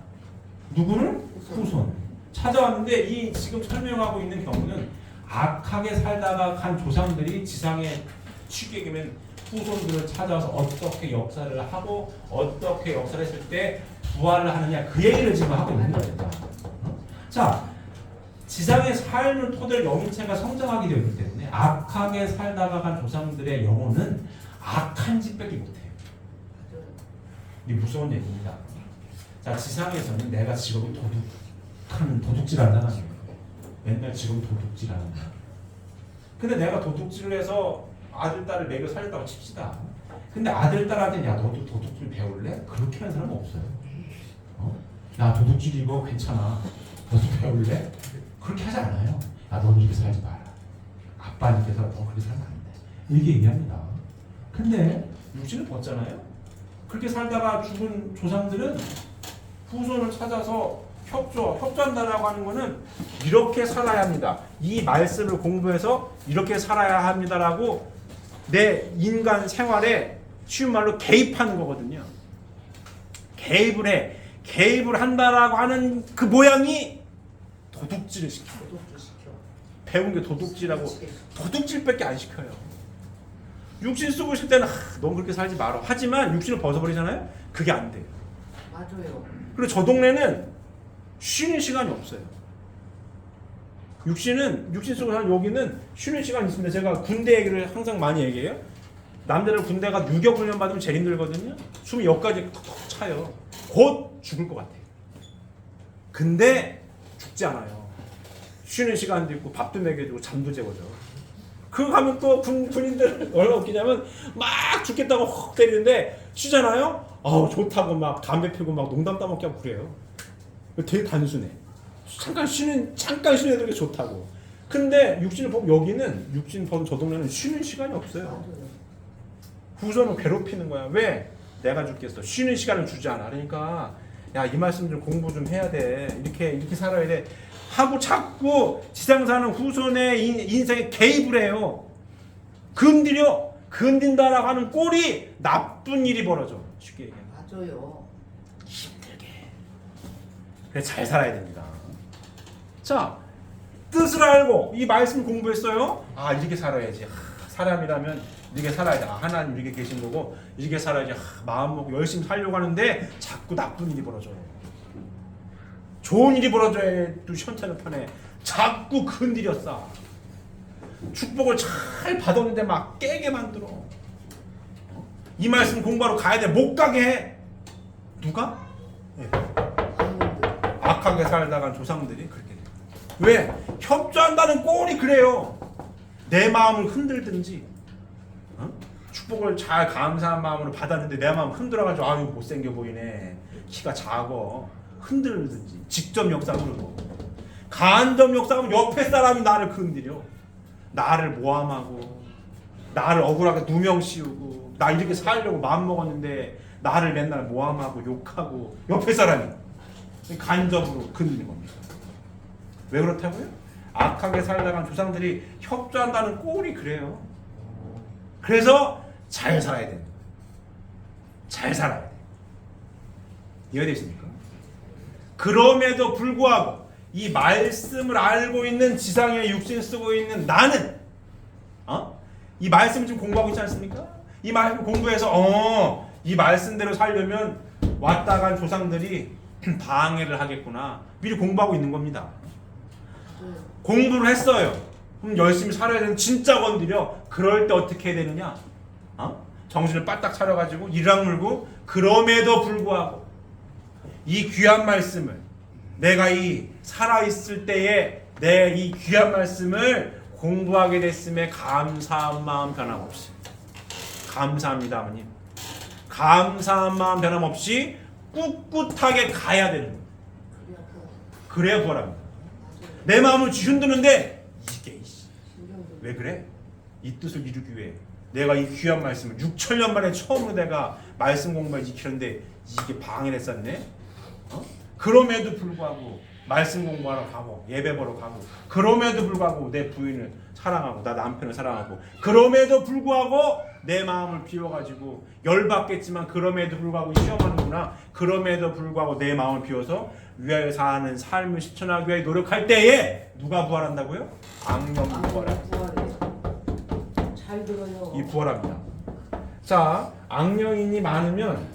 누구를? 후손. 찾아왔는데 이 지금 설명하고 있는 경우는 악하게 살다가 간 조상들이 지상에 쉽게 얘기하면 후손들을 찾아와서 어떻게 역사를 하고 어떻게 역사를 했을 때 부활을 하느냐 그 얘기를 지금 하고 있는 거예요. 자, 지상의 삶을 토대로 영인체가 성장하게 되기 때문에 악하게 살다가 간 조상들의 영혼은 악한 짓밖에 못해요. 이 무서운 얘기입니다. 자, 지상에서는 내가 직업이 도둑질한다는 거예요. 맨날 직업이 도둑질하는 거야. 근데 내가 도둑질을 해서 아들, 딸을 먹여 살렸다고 칩시다. 근데 아들, 딸한테 야 너도 도둑질 배울래? 그렇게 하는 사람은 없어요. 야 도둑질 이거 괜찮아. 너도 배울래? 그렇게 하지 않아요. 야 너는 이렇게 살지 마라. 아빠님께서 너 그렇게 살면 안 돼. 이렇게 얘기합니다. 근데 육신을 벗잖아요. 그렇게 살다가 죽은 조상들은 후손을 찾아서 협조한다라고 하는 거는 이렇게 살아야 합니다. 이 말씀을 공부해서 이렇게 살아야 합니다라고 내 인간 생활에 쉬운 말로 개입하는 거거든요. 개입을 한다라고 하는 그 모양이 도둑질을 시켜요. 배운 게 도둑질하고 도둑질밖에 안 시켜요. 육신 쓰고 있을 때는 넌 그렇게 살지 마라. 하지만 육신을 벗어버리잖아요. 그게 안 돼요. 맞아요. 그리고 저 동네는 쉬는 시간이 없어요. 육신 쓰고 사는 여기는 쉬는 시간이 있습니다. 제가 군대 얘기를 항상 많이 얘기해요. 남들은 군대가 6개월 훈련 받으면 제일 힘들거든요. 숨이 여기까지 턱턱 차요. 곧 죽을 것 같아요. 근데 죽지 않아요. 쉬는 시간도 있고 밥도 먹여주고 잠도 재워줘. 그거 가면 또 군인들 얼마나 웃기냐면 막 죽겠다고 헉 때리는데 쉬잖아요. 좋다고 막 담배 피우고 막 농담 따먹게 하고 그래요. 되게 단순해. 잠깐 쉬는 애들이 좋다고. 근데 육신을 보면 여기는 육신 보는 저 동네는 쉬는 시간이 없어요. 후손을 괴롭히는 거야. 왜? 내가 죽겠어. 쉬는 시간을 주지 않아. 그러니까 야, 이 말씀 좀 공부 좀 해야 돼. 이렇게 살아야 돼. 하고 자꾸 지상 사는 후손의 인생에 개입을 해요. 건든다라고 하는 꼴이 나쁜 일이 벌어져. 쉽게 얘기하면. 맞아요. 힘들게. 그래서 잘 살아야 됩니다. 자, 뜻을 알고 이 말씀 공부했어요. 이렇게 살아야지. 사람이라면 이렇게 살아야지. 하나님 이렇게 계신 거고 이렇게 살아야지. 마음 먹고 열심히 살려고 하는데 자꾸 나쁜 일이 벌어져요. 좋은 일이 벌어져도 시원찮은 편에 자꾸 건드렸어. 축복을 잘 받았는데 막 깨게 만들어. 이 말씀 공부하러 가야 돼. 못 가게 해. 누가? 네. 악하게 살다간 조상들이 그렇게 돼요. 왜? 협조한다는 꼴이 그래요. 내 마음을 흔들든지 축복을 잘 감사한 마음으로 받았는데 내 마음 흔들어가지고 아유 못생겨 보이네. 키가 작어. 흔들든지 직접 역사하고 간접 역사하면 옆에 사람이 나를 건드려. 나를 모함하고 나를 억울하게 누명 씌우고 나 이렇게 살려고 마음먹었는데 나를 맨날 모함하고 욕하고 옆에 사람이 간접으로 건드리는 겁니다. 왜 그렇다고요? 악하게 살다간 조상들이 협조한다는 꼴이 그래요. 그래서 잘 살아야 됩니다. 잘 살아야 돼요. 이해되십니까? 그럼에도 불구하고 이 말씀을 알고 있는 지상에 육신 쓰고 있는 나는 이 말씀을 지금 공부하고 있지 않습니까? 이 말씀 공부해서 이 말씀대로 살려면 왔다 간 조상들이 방해를 하겠구나. 미리 공부하고 있는 겁니다. 공부를 했어요. 그럼 열심히 살아야 되는 진짜 건드려. 그럴 때 어떻게 해야 되느냐? 정신을 바짝 차려가지고 일랑 물고 그럼에도 불구하고 이 귀한 말씀을 내가 이 살아있을 때에 내 이 귀한 말씀을 공부하게 됐음에 감사한 마음 변함없이 감사합니다 아버님 감사한 마음 변함없이 꿋꿋하게 가야 되는 거예요. 그래야 부활합니다. 내 마음을 흔드는데 이게 왜 그래? 이 뜻을 이루기 위해 내가 이 귀한 말씀을 6,000년 만에 처음으로 내가 말씀 공부를 지키는데 이게 방해를 했었네. 그럼에도 불구하고 말씀 공부하러 가고 예배 보러 가고 그럼에도 불구하고 내 부인을 사랑하고 나 남편을 사랑하고 그럼에도 불구하고 내 마음을 비워가지고 열받겠지만 그럼에도 불구하고 시험하는구나. 그럼에도 불구하고 내 마음을 비워서 위하여 사는 삶을 실천하기 위해 노력할 때에 누가 부활한다고요? 악령이 부활합니다. 잘 들어요. 이 부활합니다. 자, 악령인이 많으면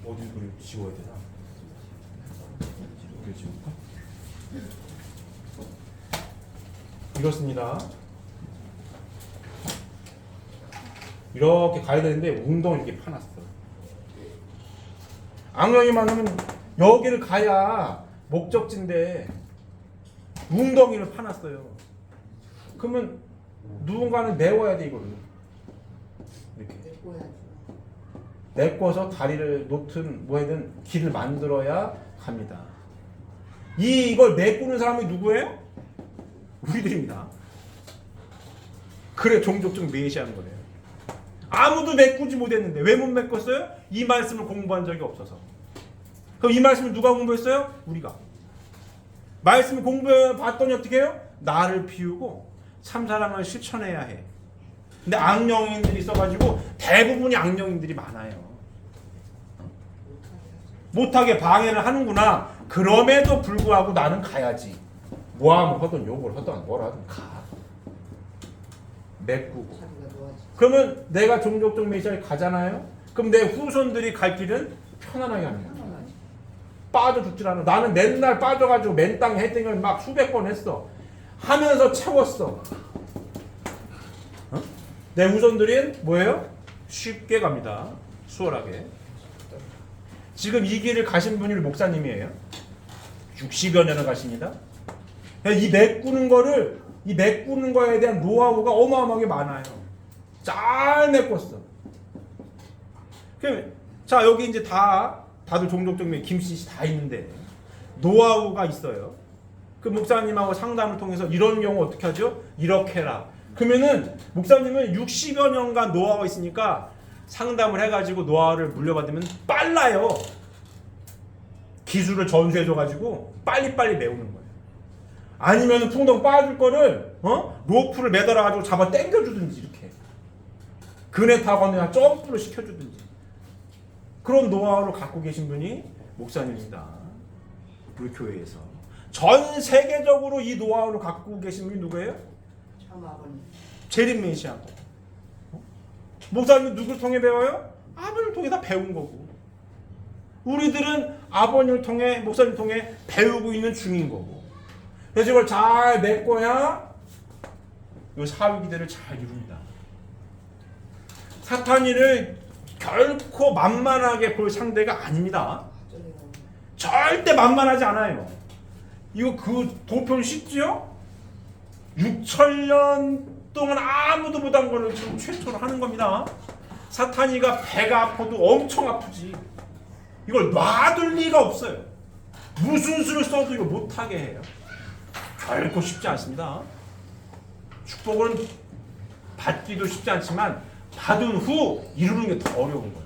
어디 그걸 지워야 되나? 어디 지울까? 이렇습니다. 이렇게 가야 되는데 웅덩이 이렇게 파놨어. 악령이 많으면 여기를 가야 목적지인데 웅덩이를 파놨어요. 그러면 누군가는 메워야 돼 이거를. 이렇게 메꿔서 다리를 놓든 뭐하든 길을 만들어야 갑니다. 이걸 메꾸는 사람이 누구예요? 우리들입니다. 그래 종족적 메시하는 거예요. 아무도 메꾸지 못했는데 왜 못 메꿨어요? 이 말씀을 공부한 적이 없어서. 그럼 이 말씀을 누가 공부했어요? 우리가. 말씀을 공부해 봤더니 어떻게 해요? 나를 비우고 참사랑을 실천해야 해. 근데 악령인들이 있어가지고 대부분이 악령인들이 많아요. 못하게 방해를 하는구나. 그럼에도 불구하고 나는 가야지. 뭐하면 하든 욕을 하든 뭘 하든 가. 메꾸고. 그러면 내가 종족적 메시아에 가잖아요. 그럼 내 후손들이 갈 길은 편안하게 합니다. 빠져 죽질 않아. 나는 맨날 빠져가지고 맨 땅에 헤딩을 막 수백 번 했어. 하면서 채웠어. 내 후손들은 뭐예요? 쉽게 갑니다. 수월하게. 지금 이 길을 가신 분이 목사님이에요. 60여 년을 가십니다. 이 메꾸는 거에 대한 노하우가 어마어마하게 많아요. 잘 메꿨어. 자, 여기 이제 다들 종족적 김씨 다 있는데 노하우가 있어요. 그 목사님하고 상담을 통해서 이런 경우 어떻게 하죠? 이렇게 해라. 그러면은 목사님은 60여 년간 노하우가 있으니까 상담을 해가지고 노하우를 물려받으면 빨라요. 기술을 전수해줘가지고 빨리빨리 메우는 거예요. 아니면 풍덩 빠질 거를 로프를 매달아가지고 잡아 당겨주든지 이렇게 그네 타고 그냥 점프를 시켜주든지 그런 노하우를 갖고 계신 분이 목사님입니다. 우리 교회에서 전 세계적으로 이 노하우를 갖고 계신 분이 누구예요? 참 아버님. 제림 메시아고. 목사님은 누구를 통해 배워요? 아버님을 통해 다 배운 거고. 우리들은 아버님을 통해 목사님을 통해 배우고 있는 중인 거고. 그래서 이걸 잘 메꿔야 이 사위 기대를 잘 이룹니다. 사탄이를 결코 만만하게 볼 상대가 아닙니다. 절대 만만하지 않아요. 이거 그 도편 쉽지요? 6,000년 동안 아무도 못한 거를 지금 최초로 하는 겁니다. 사탄이가 배가 아파도 엄청 아프지. 이걸 놔둘 리가 없어요. 무슨 수를 써도 이거 못하게 해요. 결코 쉽지 않습니다. 축복은 받기도 쉽지 않지만 받은 후 이루는 게 더 어려운 거예요.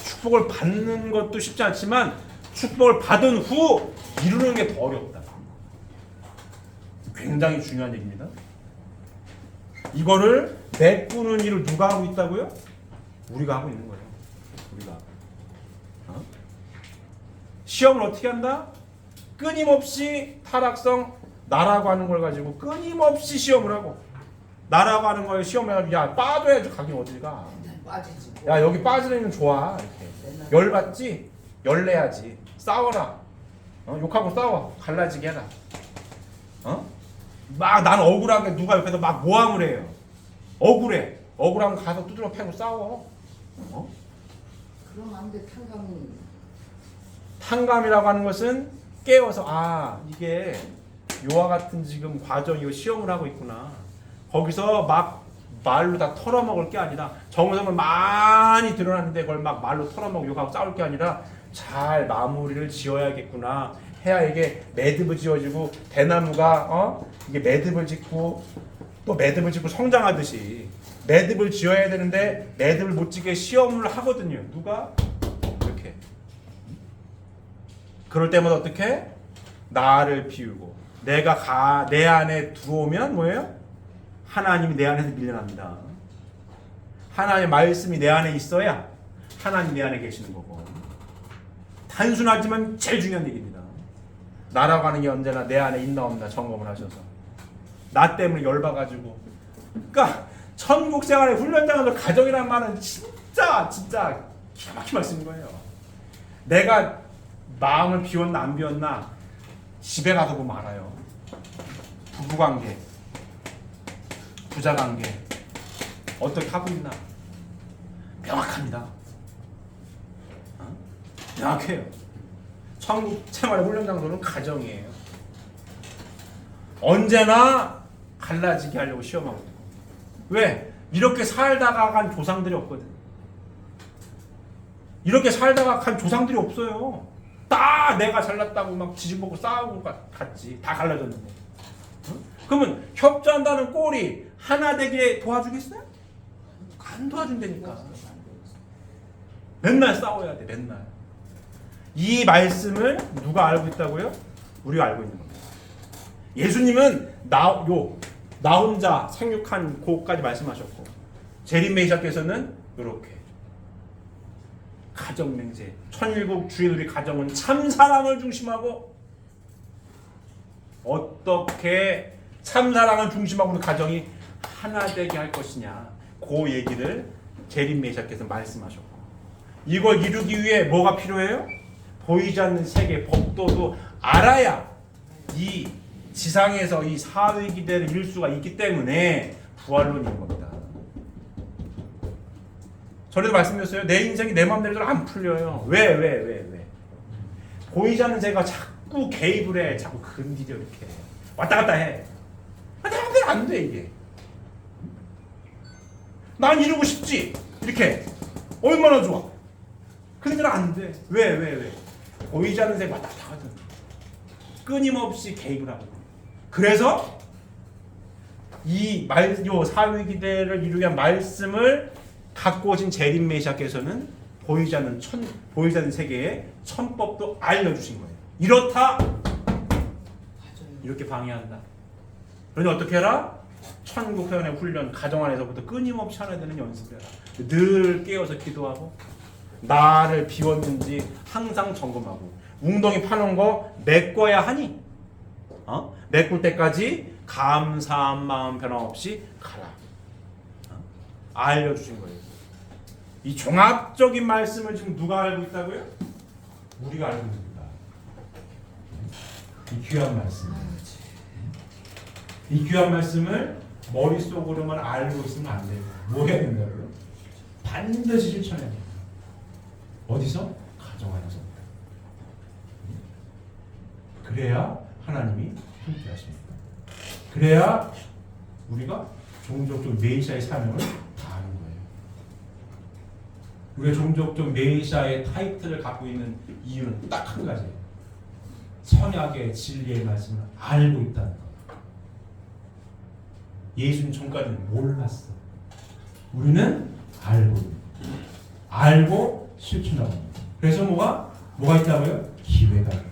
축복을 받는 것도 쉽지 않지만 축복을 받은 후 이루는 게 더 어렵다. 굉장히 중요한 얘기입니다. 이거를 메꾸는 일을 누가 하고 있다고요? 우리가 하고 있는 거예요. 우리가. 시험을 어떻게 한다? 끊임없이 타락성 나라고 하는 걸 가지고 끊임없이 시험을 하고 나라고 하는 거에 시험을 해가지고 야 빠져야지 가긴 어딜 가. 빠지지. 야 여기 빠지는 좋아 이렇게 열받지? 열내야지. 싸워라. 욕하고 싸워. 갈라지게 해라. 막 난 억울하게 누가 옆에서 막 모함을 해요. 억울해. 억울하면 가서 두드려 패고 싸워. 그럼 안 돼. 탕감이라고 하는 것은 깨워서 이게 요와 같은 지금 과정이고 시험을 하고 있구나. 거기서 막 말로 다 털어먹을 게 아니라 정성을 많이 드러났는데 그걸 막 말로 털어먹고 욕하고 싸울 게 아니라 잘 마무리를 지어야겠구나 해야 이게 매듭을 지어지고 대나무가 이게 매듭을 짓고 또 매듭을 짓고 성장하듯이 매듭을 지어야 되는데 매듭을 못 짓게 시험을 하거든요. 누가? 이렇게. 그럴 때마다 어떻게? 나를 비우고 내가 내 안에 들어오면 뭐예요? 하나님이 내 안에서 밀려납니다. 하나님의 말씀이 내 안에 있어야 하나님 내 안에 계시는 거고. 단순하지만 제일 중요한 얘기입니다. 나라고 하는 게 언제나 내 안에 있나 없나 점검을 하셔서 나 때문에 열받아가지고 그러니까 천국 생활의 훈련장에서 가정이라는 말은 진짜 기가 막힌 말씀인 거예요. 내가 마음을 비웠나 안 비웠나 집에 가서 보면 알아요. 부부관계, 부자관계 어떻게 하고 있나 명확합니다. 명확해요. 천국 생활의 훈련장소는 가정이에요. 언제나 갈라지게 하려고 시험하거든요. 왜? 이렇게 살다가 간 조상들이 없거든. 이렇게 살다가 간 조상들이 없어요. 다 내가 잘났다고 막 지지먹고 싸우고 갔지. 다 갈라졌는데. 그러면 협조한다는 꼴이 하나 되게 도와주겠어요? 안 도와준다니까. 맨날 싸워야 돼. 맨날. 이 말씀을 누가 알고 있다고요? 우리가 알고 있는 겁니다. 예수님은 나 혼자 생육한 고까지 말씀하셨고 제림 메시아께서는 이렇게 가정 맹세 천일국 주인 우리 가정은 참 사랑을 중심하고 어떻게 참 사랑을 중심하고 우리 가정이 하나 되게 할 것이냐 그 얘기를 제림 메시아께서 말씀하셨고 이걸 이루기 위해 뭐가 필요해요? 보이지 않는 세계 법도도 알아야 이 지상에서 이 사회 기대를 이룰 수가 있기 때문에 부활론이 있는 겁니다. 전에도 말씀드렸어요. 내 인생이 내 마음대로 안 풀려요. 왜? 보이지 않는 세계가 자꾸 개입을 해. 자꾸 건드려 이렇게. 왔다 갔다 해. 내 마음대로 안 돼 이게. 난 이루고 싶지. 이렇게. 얼마나 좋아. 근데 안 돼. 왜? 보이지 않는 세계가 왔다 갔다 하거든. 끊임없이 개입을 하거든. 그래서 요 사회 기대를 이루기 위한 말씀을 갖고 오신 제림 메시아께서는 보이지 않는 세계의 천법도 알려주신 거예요. 이렇다. 이렇게 방해한다. 그러니 어떻게 해라? 천국 회원의 훈련 가정 안에서부터 끊임없이 하나 되는 연습을 해라. 늘 깨어서 기도하고 나를 비웠는지 항상 점검하고 웅덩이 파는 거 메꿔야 하니 메꿀 때까지 감사한 마음 변함없이 가라. 알려주신 거예요. 이 종합적인 말씀을 지금 누가 알고 있다고요? 우리가 알고 있습니다. 이 귀한 말씀. 이 귀한 말씀을 머릿속으로만 알고 있으면 안 돼요. 뭐 해야 된다고요? 반드시 실천해야 돼요. 어디서? 가정 안에서. 그래야 하나님이 함께 하십니다. 그래야 우리가 종족적 메시아의 사명을 다하는 거예요. 우리가 종족적 메시아의 타이틀을 갖고 있는 이유는 딱 한 가지예요. 선약의 진리의 말씀을 알고 있다는 거. 예수님 전까지는 몰랐어. 우리는 알고 실천하고 있다. 그래서 뭐가 있다고요? 기회가 있다.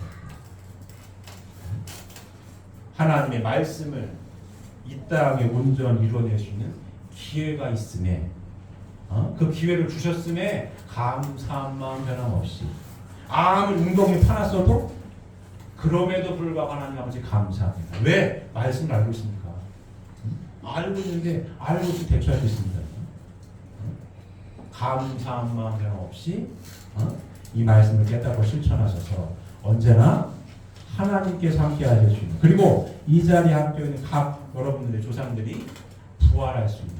하나님의 말씀을 이 땅에 온전히 이루어낼 수 있는 기회가 있음에 그 기회를 주셨음에 감사한 마음 변함없이 아무리 웅덩이 파놨어도 그럼에도 불구하고 하나님 아버지 감사합니다. 왜? 말씀을 알고 있습니까? 알고 있는데 알고 있으면 대처할 수 있습니다. 감사한 마음 변함없이 이 말씀을 깨닫고 실천하셔서 언제나 하나님께서 함께 하셔주시는 그리고 이 자리에 함께 있는 각 여러분들의 조상들이 부활할 수 있는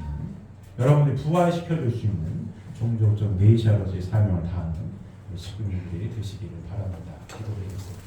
여러분들이 부활시켜줄 수 있는 종족적 메시아로서의 사명을 다하는 우리 식구님들이 되시기를 바랍니다. 기도를